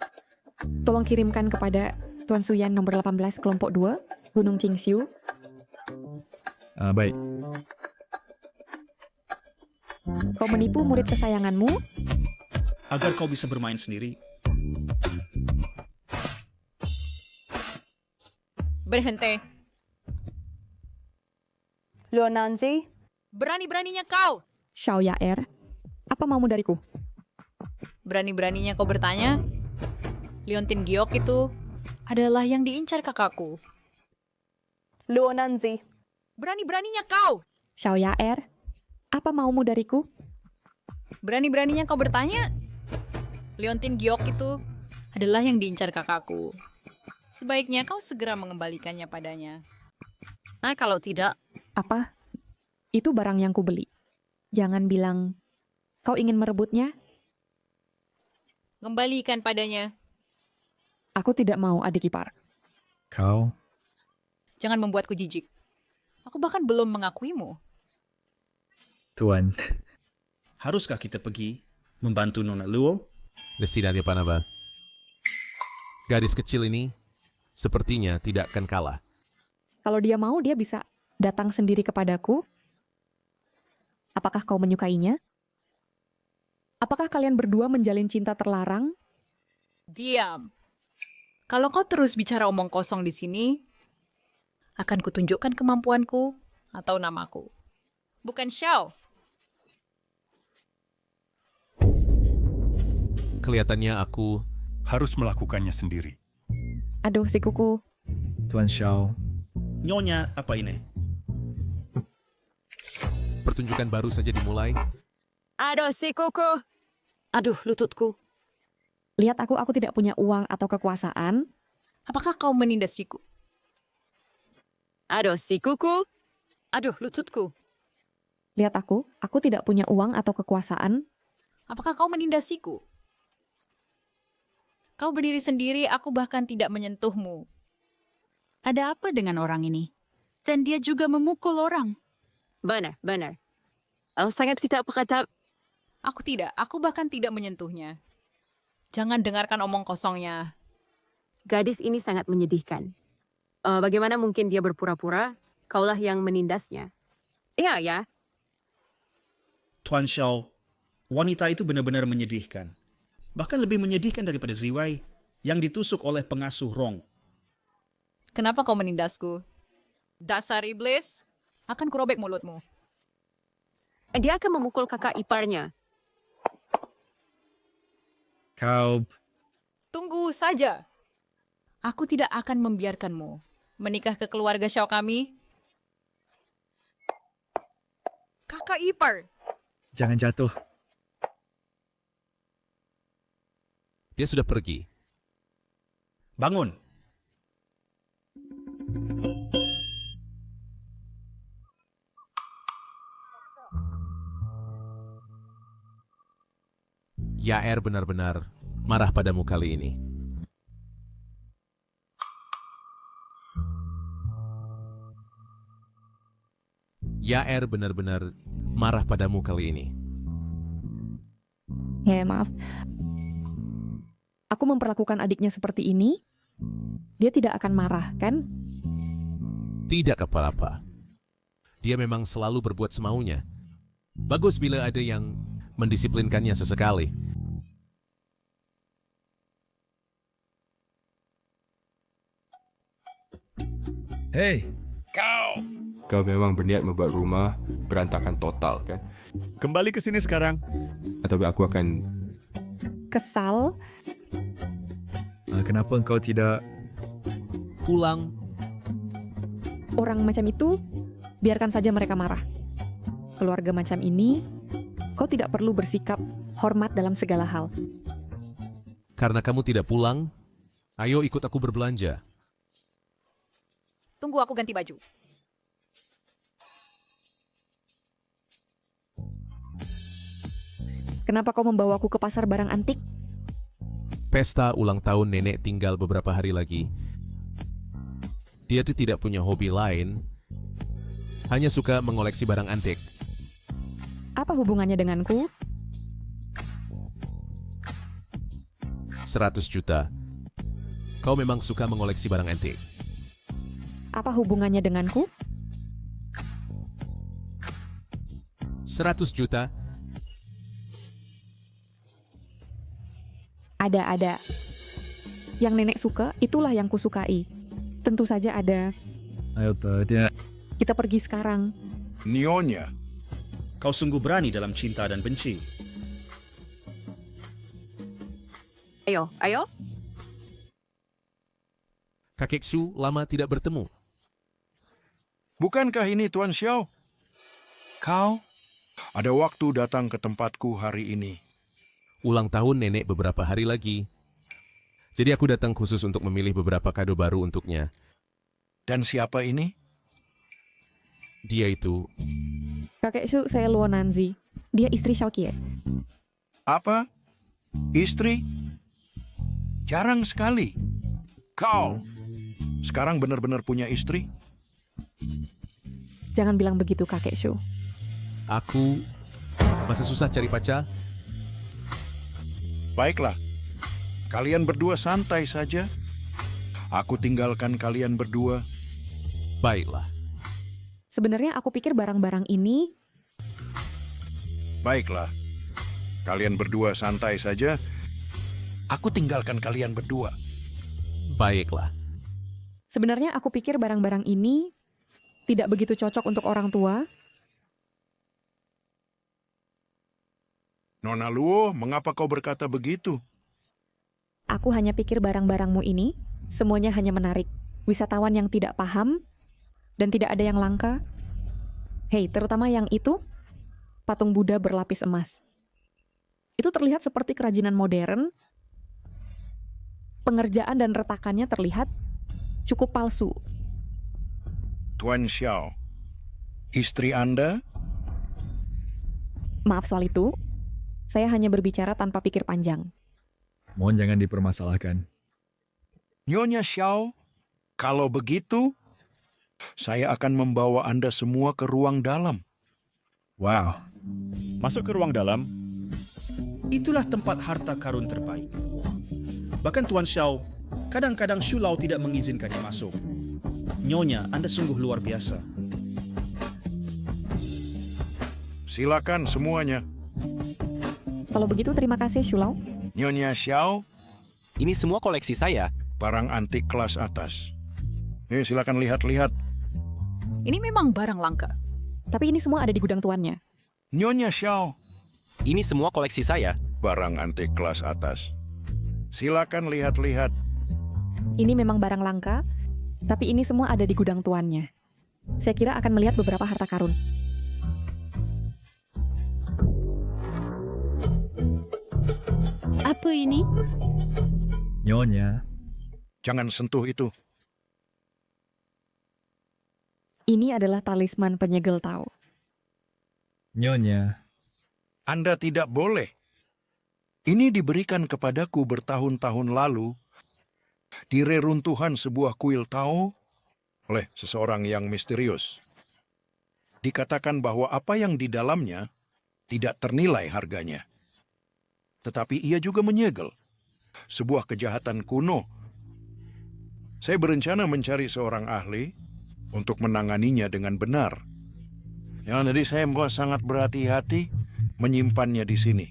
Tolong kirimkan kepada Tuan Suyan nomor 18 kelompok 2, Gunung Qingxiu. Baik. Kau menipu murid kesayanganmu? Agar kau bisa bermain sendiri. Berhenti. Luo Nanzi. Berani-beraninya kau. Xiao Yaer, apa maumu dariku? Berani-beraninya kau bertanya. Leontin Giok itu adalah yang diincar kakakku. Luo Nanzi. Berani-beraninya kau! Xiao Yaer, apa maumu dariku? Berani-beraninya kau bertanya? Leontin Giok itu adalah yang diincar kakakku. Sebaiknya kau segera mengembalikannya padanya. Nah, kalau tidak... Apa? Itu barang yang kubeli. Jangan bilang kau ingin merebutnya. Kembalikan padanya. Aku tidak mau, adik ipar. Kau? Jangan membuatku jijik. Aku bahkan belum mengakuimu. Tuan. Haruskah kita pergi membantu Nona Luo? Destinasi Panaba. Gadis kecil ini sepertinya tidak akan kalah. Kalau dia mau, dia bisa datang sendiri kepadaku. Apakah kau menyukainya? Apakah kalian berdua menjalin cinta terlarang? Diam. Kalau kau terus bicara omong kosong di sini, akan kutunjukkan kemampuanku atau namaku. Bukan Xiao. Kelihatannya aku harus melakukannya sendiri. Aduh, si kuku. Tuan Xiao. Nyonya, apa ini? Pertunjukan baru saja dimulai. Aduh, si kuku. Aduh, lututku. Lihat aku tidak punya uang atau kekuasaan. Apakah kau menindasiku? Aduh, si kuku. Aduh, lututku. Lihat aku tidak punya uang atau kekuasaan. Apakah kau menindasiku? Kau berdiri sendiri, aku bahkan tidak menyentuhmu. Ada apa dengan orang ini? Dan dia juga memukul orang. Benar, benar. Sangat tidak beradab. Aku bahkan tidak menyentuhnya. Jangan dengarkan omong kosongnya. Gadis ini sangat menyedihkan. Bagaimana mungkin dia berpura-pura? Kaulah yang menindasnya. Iya, ya. Tuan Xiao, wanita itu benar-benar menyedihkan. Bahkan lebih menyedihkan daripada Ziwei yang ditusuk oleh pengasuh Rong. Kenapa kau menindasku? Dasar iblis, akan kurobek mulutmu. Dia akan memukul kakak iparnya. Kau... Tunggu saja. Aku tidak akan membiarkanmu menikah ke keluarga Xiao kami. Kakak ipar. Jangan jatuh. Dia sudah pergi. Bangun. Yaer benar-benar marah padamu kali ini. Yaer benar-benar marah padamu kali ini. Ya, maaf. Aku memperlakukan adiknya seperti ini, dia tidak akan marah, kan? Tidak apa-apa. Dia memang selalu berbuat semaunya. Bagus bila ada yang mendisiplinkannya sesekali. Hei, Kau memang berniat membuat rumah berantakan total, kan? Kembali ke sini sekarang. Atau aku akan... Kesal. Kenapa engkau tidak... pulang? Orang macam itu, biarkan saja mereka marah. Keluarga macam ini, kau tidak perlu bersikap hormat dalam segala hal. Karena kamu tidak pulang, ayo ikut aku berbelanja. Tunggu aku ganti baju. Kenapa kau membawaku ke pasar barang antik? Pesta ulang tahun nenek tinggal beberapa hari lagi. Dia tuh tidak punya hobi lain, hanya suka mengoleksi barang antik. Apa hubungannya denganku? 100 juta. Kau memang suka mengoleksi barang antik. Apa hubungannya denganku? 100 juta. Ada. Yang nenek suka, itulah yang kusukai. Tentu saja ada. Ayo dia... Kita pergi sekarang. Nyonya. Kau sungguh berani dalam cinta dan benci. Ayo. Kakek Shu lama tidak bertemu. Bukankah ini Tuan Xiao? Kau ada waktu datang ke tempatku hari ini. Ulang tahun nenek beberapa hari lagi. Jadi aku datang khusus untuk memilih beberapa kado baru untuknya. Dan siapa ini? Dia itu... Kakek Shu, saya Luo Nanzi. Dia istri Xiaoqie. Apa? Istri? Jarang sekali. Kau sekarang benar-benar punya istri? Jangan bilang begitu, Kakek Shu. Aku masih susah cari pacar. Baiklah, kalian berdua santai saja. Aku tinggalkan kalian berdua. Baiklah. Sebenarnya aku pikir barang-barang ini... Baiklah, kalian berdua santai saja. Aku tinggalkan kalian berdua. Baiklah. Sebenarnya aku pikir barang-barang ini tidak begitu cocok untuk orang tua. Nona Luo, mengapa kau berkata begitu? Aku hanya pikir barang-barangmu ini semuanya hanya menarik wisatawan yang tidak paham dan tidak ada yang langka. Hei, terutama yang itu, patung Buddha berlapis emas. Itu terlihat seperti kerajinan modern. Pengerjaan dan retakannya terlihat cukup palsu. Tuan Xiao, istri Anda? Maaf soal itu, saya hanya berbicara tanpa pikir panjang. Mohon jangan dipermasalahkan. Nyonya Xiao, kalau begitu, saya akan membawa Anda semua ke ruang dalam. Wow. Masuk ke ruang dalam. Itulah tempat harta karun terbaik. Bahkan Tuan Xiao, kadang-kadang Shu Lao tidak mengizinkannya masuk. Nyonya, Anda sungguh luar biasa. Silakan semuanya. Kalau begitu, terima kasih, Shu Lao. Nyonya Xiao. Ini semua koleksi saya. Barang antik kelas atas. Silakan lihat-lihat. Ini memang barang langka. Tapi ini semua ada di gudang tuannya. Nyonya Xiao. Ini semua koleksi saya. Barang antik kelas atas. Silakan lihat-lihat. Ini memang barang langka, tapi ini semua ada di gudang tuannya. Saya kira akan melihat beberapa harta karun. Apa ini? Nyonya. Jangan sentuh itu. Ini adalah talisman penyegel Tao. Nyonya. Anda tidak boleh. Ini diberikan kepadaku bertahun-tahun lalu di reruntuhan sebuah kuil Tao oleh seseorang yang misterius. Dikatakan bahwa apa yang di dalamnya tidak ternilai harganya. Tetapi ia juga menyegel sebuah kejahatan kuno. Saya berencana mencari seorang ahli untuk menanganinya dengan benar. Jadi saya sangat berhati-hati menyimpannya di sini.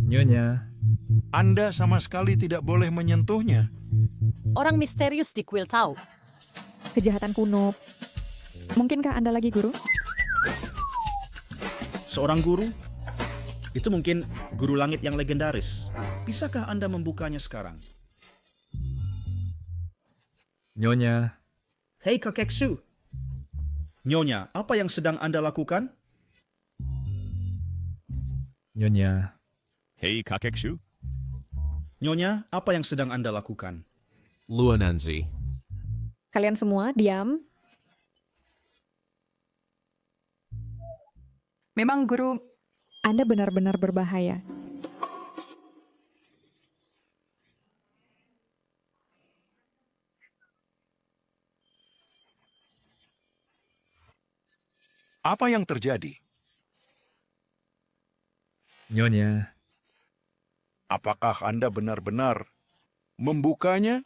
Nyonya. Anda sama sekali tidak boleh menyentuhnya. Orang misterius di kuil Tao. Kejahatan kuno. Mungkinkah Anda lagi, Guru? Seorang guru? Itu mungkin guru langit yang legendaris. Bisakah Anda membukanya sekarang? Nyonya. Hei Kakek Shu. Nyonya, apa yang sedang Anda lakukan? Nyonya. Hei Kakek Shu. Nyonya, apa yang sedang Anda lakukan? Luo Nanzi. Kalian semua diam. Memang Guru... Anda benar-benar berbahaya. Apa yang terjadi? Nyonya. Apakah Anda benar-benar membukanya?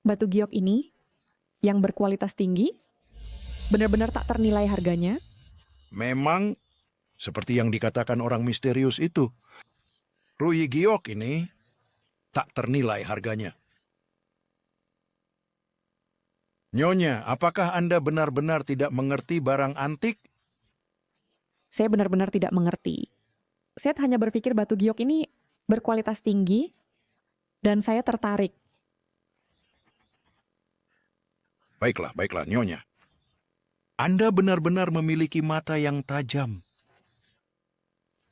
Batu giok ini, yang berkualitas tinggi, benar-benar tak ternilai harganya. Memang, seperti yang dikatakan orang misterius itu, Rui giok ini tak ternilai harganya. Nyonya, apakah Anda benar-benar tidak mengerti barang antik? Saya benar-benar tidak mengerti. Saya hanya berpikir batu giok ini berkualitas tinggi, Dan saya tertarik. Baiklah, baiklah, Nyonya. Anda benar-benar memiliki mata yang tajam.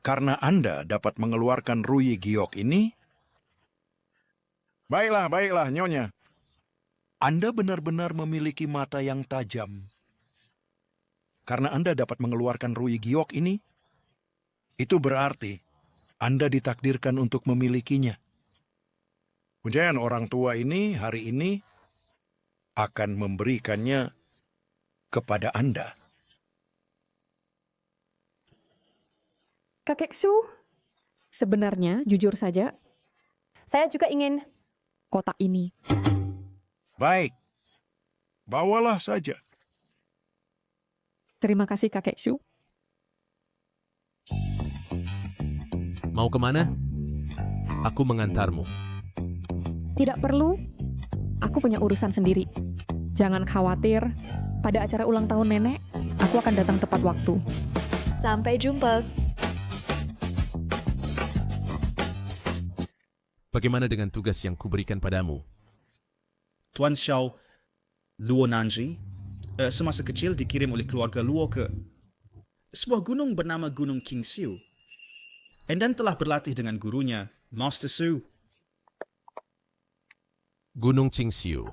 Karena Anda dapat mengeluarkan Ruyi Giok ini. Baiklah, baiklah, Nyonya. Anda benar-benar memiliki mata yang tajam. Karena Anda dapat mengeluarkan Ruyi Giok ini, itu berarti Anda ditakdirkan untuk memilikinya. Pujian orang tua ini hari ini akan memberikannya kepada Anda. Kakek Su, sebenarnya, jujur saja, saya juga ingin kotak ini. Baik, bawalah saja. Terima kasih, Kakek Su. Mau kemana? Aku mengantarmu. Tidak perlu, aku punya urusan sendiri. Jangan khawatir, pada acara ulang tahun nenek, aku akan datang tepat waktu. Sampai jumpa. Bagaimana dengan tugas yang kuberikan padamu? Tuan Xiao Luo Nanji semasa kecil dikirim oleh keluarga Luo ke sebuah gunung bernama Gunung Qingxiu. Dan telah berlatih dengan gurunya, Master Su. Gunung Qingxiu.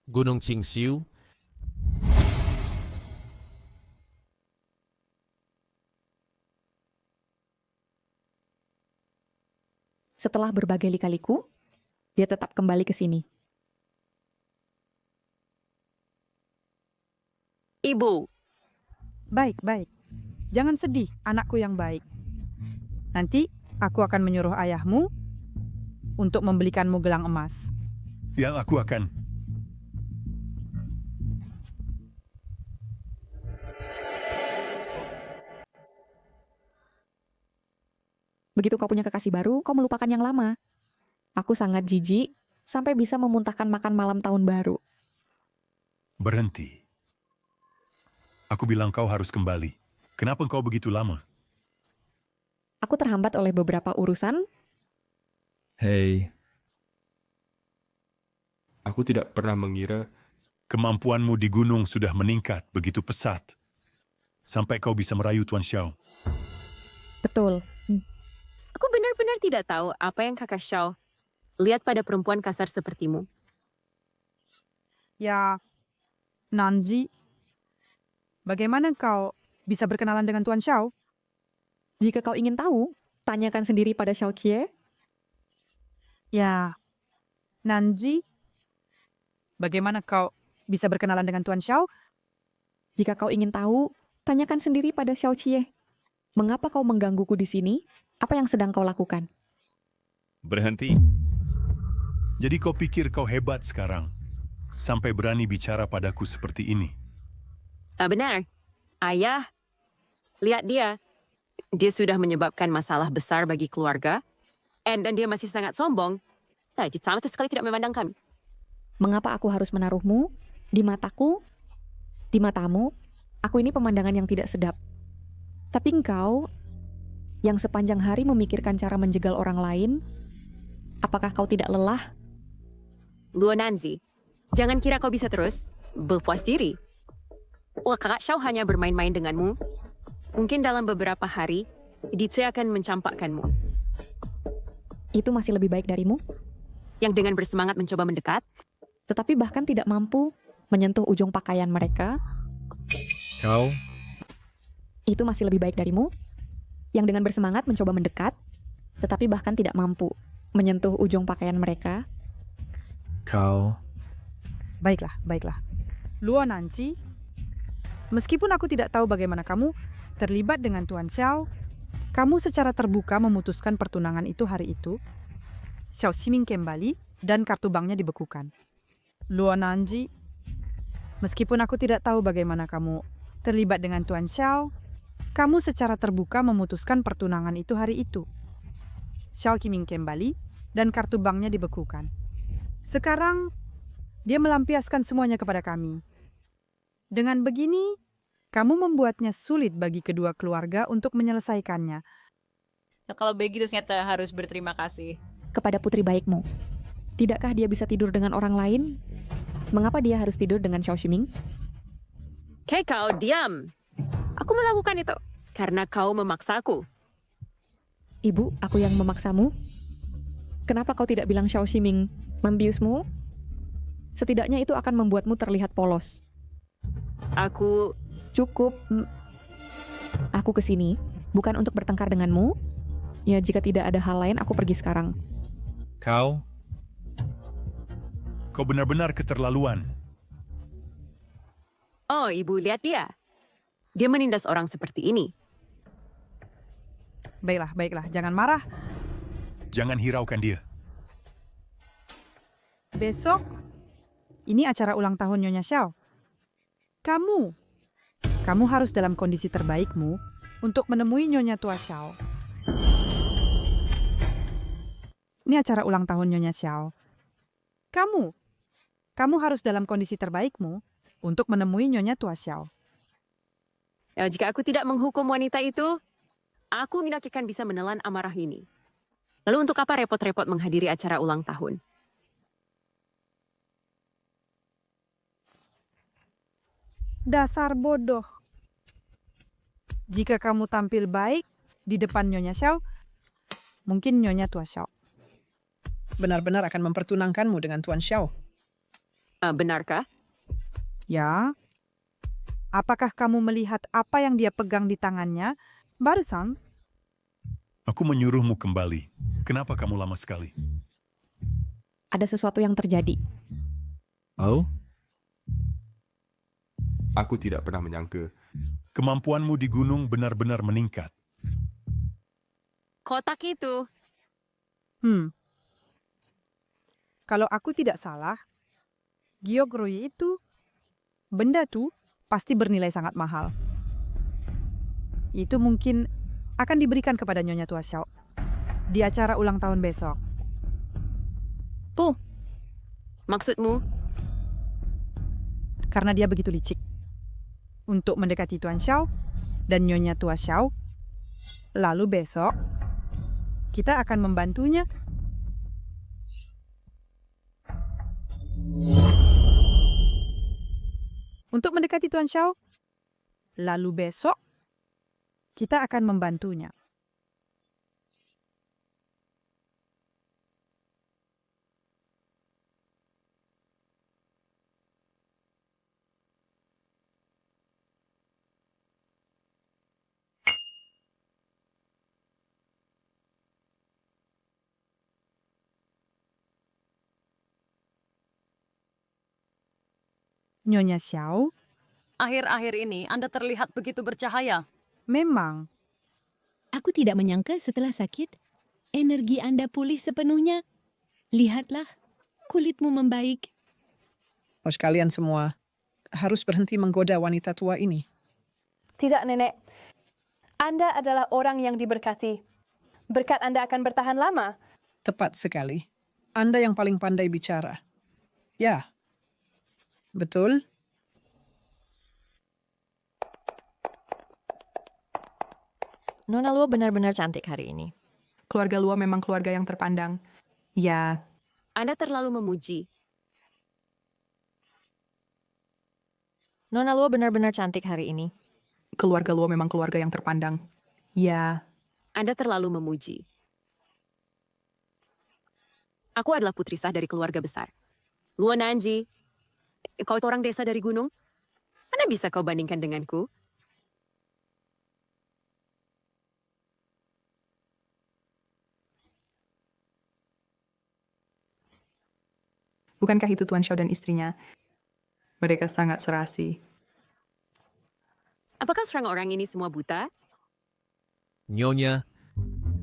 Gunung Qingxiu. Setelah berbagai lika-liku, dia tetap kembali ke sini. Ibu. Baik, baik. Jangan sedih, anakku yang baik. Nanti aku akan menyuruh ayahmu untuk membelikanmu gelang emas. Ya, aku akan. Begitu kau punya kekasih baru, kau melupakan yang lama. Aku sangat jijik sampai bisa memuntahkan makan malam tahun baru. Berhenti. Aku bilang kau harus kembali. Kenapa kau begitu lama? Aku terhambat oleh beberapa urusan. Hei. Aku tidak pernah mengira kemampuanmu di gunung sudah meningkat begitu pesat. Sampai kau bisa merayu Tuan Xiao. Betul. Aku benar-benar tidak tahu apa yang Kakak Xiao lihat pada perempuan kasar sepertimu. Ya, Nanji, bagaimana kau bisa berkenalan dengan Tuan Xiao? Jika kau ingin tahu, tanyakan sendiri pada Xiao Qie. Ya, Nanji, bagaimana kau bisa berkenalan dengan Tuan Xiao? Jika kau ingin tahu, tanyakan sendiri pada Xiao Qie. Mengapa kau menggangguku di sini? Apa yang sedang kau lakukan? Berhenti. Jadi kau pikir kau hebat sekarang, sampai berani bicara padaku seperti ini? Benar. Ayah, lihat dia. Dia sudah menyebabkan masalah besar bagi keluarga, dan dia masih sangat sombong. Dia sama sekali tidak memandang kami. Mengapa aku harus menaruhmu di mataku, di matamu? Aku ini pemandangan yang tidak sedap. Tapi engkau, yang sepanjang hari memikirkan cara menjegal orang lain, apakah kau tidak lelah? Luo Nanzi, jangan kira kau bisa terus berpuas diri. Wah, Kakak Xiao hanya bermain-main denganmu. Mungkin dalam beberapa hari, Dice akan mencampakkanmu. Itu masih lebih baik darimu? Yang dengan bersemangat mencoba mendekat, tetapi bahkan tidak mampu menyentuh ujung pakaian mereka. Kau? Itu masih lebih baik darimu? Yang dengan bersemangat mencoba mendekat, tetapi bahkan tidak mampu menyentuh ujung pakaian mereka. Kau? Baiklah, baiklah. Luo Nanji, meskipun aku tidak tahu bagaimana kamu terlibat dengan Tuan Xiao, kamu secara terbuka memutuskan pertunangan itu hari itu. Xiao Ximing kembali dan kartu banknya dibekukan. Luo Nanji, meskipun aku tidak tahu bagaimana kamu terlibat dengan Tuan Xiao, kamu secara terbuka memutuskan pertunangan itu hari itu. Xiao Qiming kembali dan kartu banknya dibekukan. Sekarang, dia melampiaskan semuanya kepada kami. Dengan begini, kamu membuatnya sulit bagi kedua keluarga untuk menyelesaikannya. Ya, kalau begitu ternyata harus berterima kasih. Kepada putri baikmu. Tidakkah dia bisa tidur dengan orang lain? Mengapa dia harus tidur dengan Xiao Ximing? Hei kau, diam. Aku melakukan itu karena kau memaksaku. Ibu, aku yang memaksamu? Kenapa kau tidak bilang Xiao Ximing membiusmu? Setidaknya itu akan membuatmu terlihat polos. Aku... Cukup. Aku kesini bukan untuk bertengkar denganmu. Ya, jika tidak ada hal lain, aku pergi sekarang. Kau benar-benar keterlaluan. Oh, ibu, lihat dia. Dia menindas orang seperti ini. Baiklah, jangan marah. Jangan hiraukan dia. Besok, ini acara ulang tahun Nyonya Xiao. Kamu harus dalam kondisi terbaikmu untuk menemui Nyonya Tua Xiao. Ini acara ulang tahun Nyonya Xiao. Kamu harus dalam kondisi terbaikmu untuk menemui Nyonya Tua Xiao. Ya, jika aku tidak menghukum wanita itu, aku tidak akan bisa menelan amarah ini. Lalu untuk apa repot-repot menghadiri acara ulang tahun? Dasar bodoh. Jika kamu tampil baik di depan Nyonya Xiao, mungkin Nyonya Tua Xiao benar-benar akan mempertunangkanmu dengan Tuan Xiao. Benarkah? Ya. Apakah kamu melihat apa yang dia pegang di tangannya barusan? Aku menyuruhmu kembali. Kenapa kamu lama sekali? Ada sesuatu yang terjadi. Oh? Aku tidak pernah menyangka. Kemampuanmu di gunung benar-benar meningkat. Kotak itu. Kalau aku tidak salah, Gyokroyi itu, benda tuh pasti bernilai sangat mahal. Itu mungkin akan diberikan kepada Nyonya Tua Xiao di acara ulang tahun besok. Maksudmu? Karena dia begitu licik untuk mendekati Tuan Xiao dan Nyonya Tua Xiao. Lalu besok, kita akan membantunya. Untuk mendekati Tuan Xiao, lalu besok, kita akan membantunya. Nyonya Xiao, Akhir-akhir ini Anda terlihat begitu bercahaya. memang. Aku tidak menyangka setelah sakit, energi Anda pulih sepenuhnya. Lihatlah, kulitmu membaik. Oh, sekalian semua harus berhenti menggoda wanita tua ini. Tidak, Nenek. Anda adalah orang yang diberkati. Berkat Anda akan bertahan lama. Tepat sekali. Anda yang paling pandai bicara. Ya, betul. Nona Luo benar-benar cantik hari ini. Keluarga Luo memang keluarga yang terpandang. Ya. Anda terlalu memuji. Nona Luo benar-benar cantik hari ini. Keluarga Luo memang keluarga yang terpandang. Ya. Anda terlalu memuji. Aku adalah putri sah dari keluarga besar. Luo Nanji, kau itu orang desa dari gunung? Mana bisa kau bandingkan denganku? Bukankah itu Tuan Xiao dan istrinya? Mereka sangat serasi. Apakah serang orang ini semua buta? Nyonya,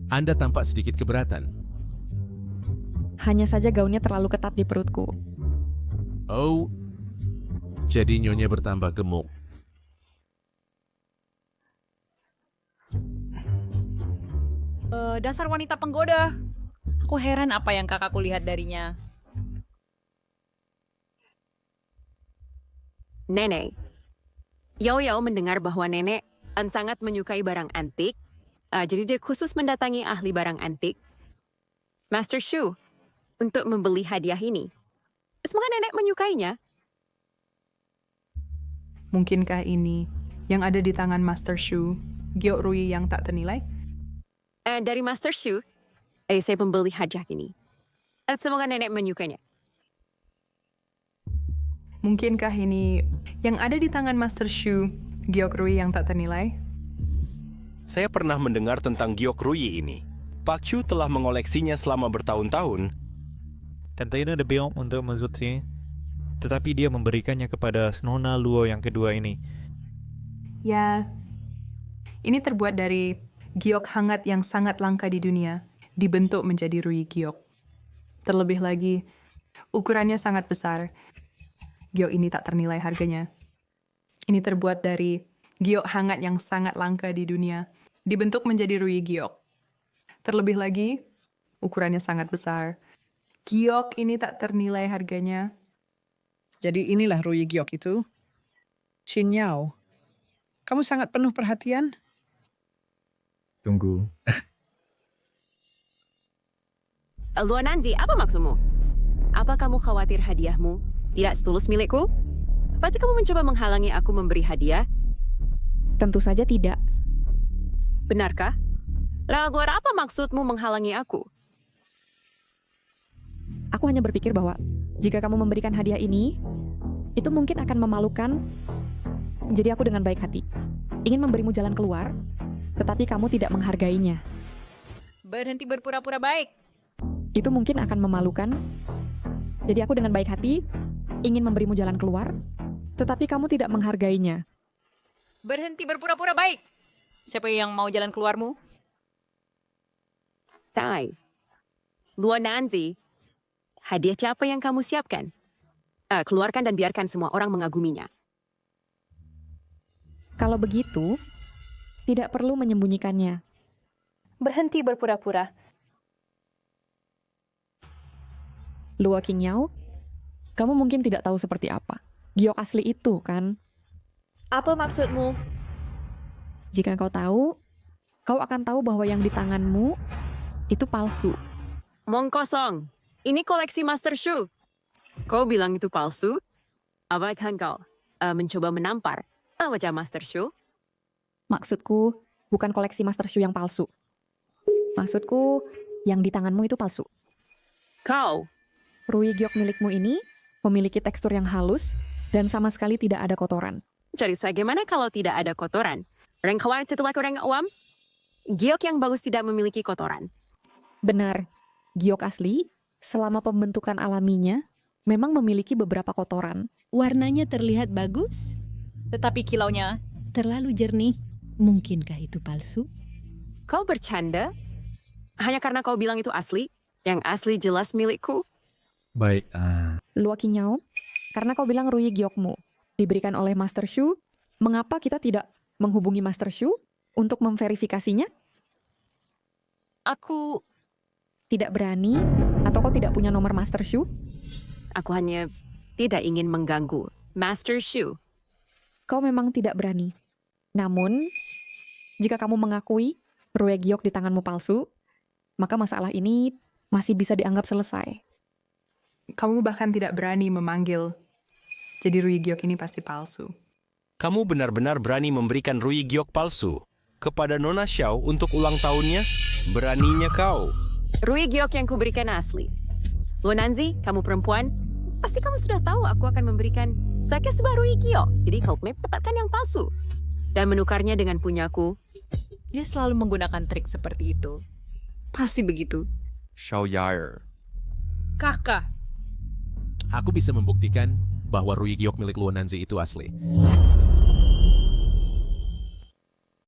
Anda tampak sedikit keberatan. Hanya saja gaunnya terlalu ketat di perutku. Oh, jadi Nyonya bertambah gemuk. Dasar wanita penggoda. Aku heran apa yang kakakku lihat darinya. Nenek, Yao Yao mendengar bahwa nenek sangat menyukai barang antik, jadi dia khusus mendatangi ahli barang antik, Master Shu, untuk membeli hadiah ini. Semoga nenek menyukainya. Mungkinkah ini yang ada di tangan Master Shu, giok Rui yang tak ternilai? Dari Master Shu, saya membeli hadiah ini. Semoga nenek menyukainya. Mungkinkah ini yang ada di tangan Master Shu, giok Rui yang tak ternilai? Saya pernah mendengar tentang giok Rui ini. Pak Chu telah mengoleksinya selama bertahun-tahun. Tante ini ada biong untuk Mezutri, tetapi dia memberikannya kepada Nona Luo yang kedua ini. Ya, ini terbuat dari giok hangat yang sangat langka di dunia, dibentuk menjadi Rui giok. Terlebih lagi, ukurannya sangat besar. Giok ini tak ternilai harganya. Ini terbuat dari giok hangat yang sangat langka di dunia, dibentuk menjadi Rui giok. Terlebih lagi, ukurannya sangat besar. Giok ini tak ternilai harganya. Jadi inilah Rui giok itu. Xin Yao, kamu sangat penuh perhatian. Tunggu. Luo Nanzi, apa maksudmu? Apa kamu khawatir hadiahmu tidak setulus milikku? Pasti kamu mencoba menghalangi aku memberi hadiah? Tentu saja tidak. Benarkah? Lalu apa maksudmu menghalangi aku? Aku hanya berpikir bahwa jika kamu memberikan hadiah ini, itu mungkin akan memalukan. Jadi aku dengan baik hati ingin memberimu jalan keluar, tetapi kamu tidak menghargainya. Berhenti berpura-pura baik. Itu mungkin akan memalukan. Jadi aku dengan baik hati ingin memberimu jalan keluar, tetapi kamu tidak menghargainya. Berhenti berpura-pura baik. Siapa yang mau jalan keluarmu? Tai. Luo Nanzi, hadiah siapa yang kamu siapkan? Keluarkan dan biarkan semua orang mengaguminya. Kalau begitu, tidak perlu menyembunyikannya. Berhenti berpura-pura. Luo Qingyao, kamu mungkin tidak tahu seperti apa giok asli itu, kan? Apa maksudmu? Jika kau tahu, kau akan tahu bahwa yang di tanganmu itu palsu. Mong kosong. Ini koleksi Master Shu. Kau bilang itu palsu? Apakah kau mencoba menampar wajah Master Shu? Maksudku bukan koleksi Master Shu yang palsu. Maksudku yang di tanganmu itu palsu. Kau? Rui giok milikmu ini memiliki tekstur yang halus dan sama sekali tidak ada kotoran. Jadi bagaimana kalau tidak ada kotoran? Orang kawai setelah orang awam? Giok yang bagus tidak memiliki kotoran. Benar, giok asli selama pembentukan alaminya memang memiliki beberapa kotoran. Warnanya terlihat bagus, tetapi kilaunya terlalu jernih. Mungkinkah itu palsu? Kau bercanda? Hanya karena kau bilang itu asli? Yang asli jelas milikku? Baik. Luo Qingyao, karena kau bilang Rui giokmu diberikan oleh Master Shu, mengapa kita tidak menghubungi Master Shu untuk memverifikasinya? Aku tidak berani, atau kau tidak punya nomor Master Shu? Aku hanya tidak ingin mengganggu Master Shu. Kau memang tidak berani. Namun, jika kamu mengakui Rui giok di tanganmu palsu, maka masalah ini masih bisa dianggap selesai. Kamu bahkan tidak berani memanggil. Jadi Rui giok ini pasti palsu. Kamu benar-benar berani memberikan Rui giok palsu kepada Nona Xiao untuk ulang tahunnya? Beraninya kau. Rui giok yang kuberikan asli. Luo Nanzi, kamu perempuan, pasti kamu sudah tahu aku akan memberikan Sake sebuah Rui giok. Jadi kau mendapatkan yang palsu dan menukarnya dengan punyaku. Dia selalu menggunakan trik seperti itu. Pasti begitu. Xiao Yair. Kakak. Aku bisa membuktikan bahwa Rui giok milik Luo Nanzi itu asli.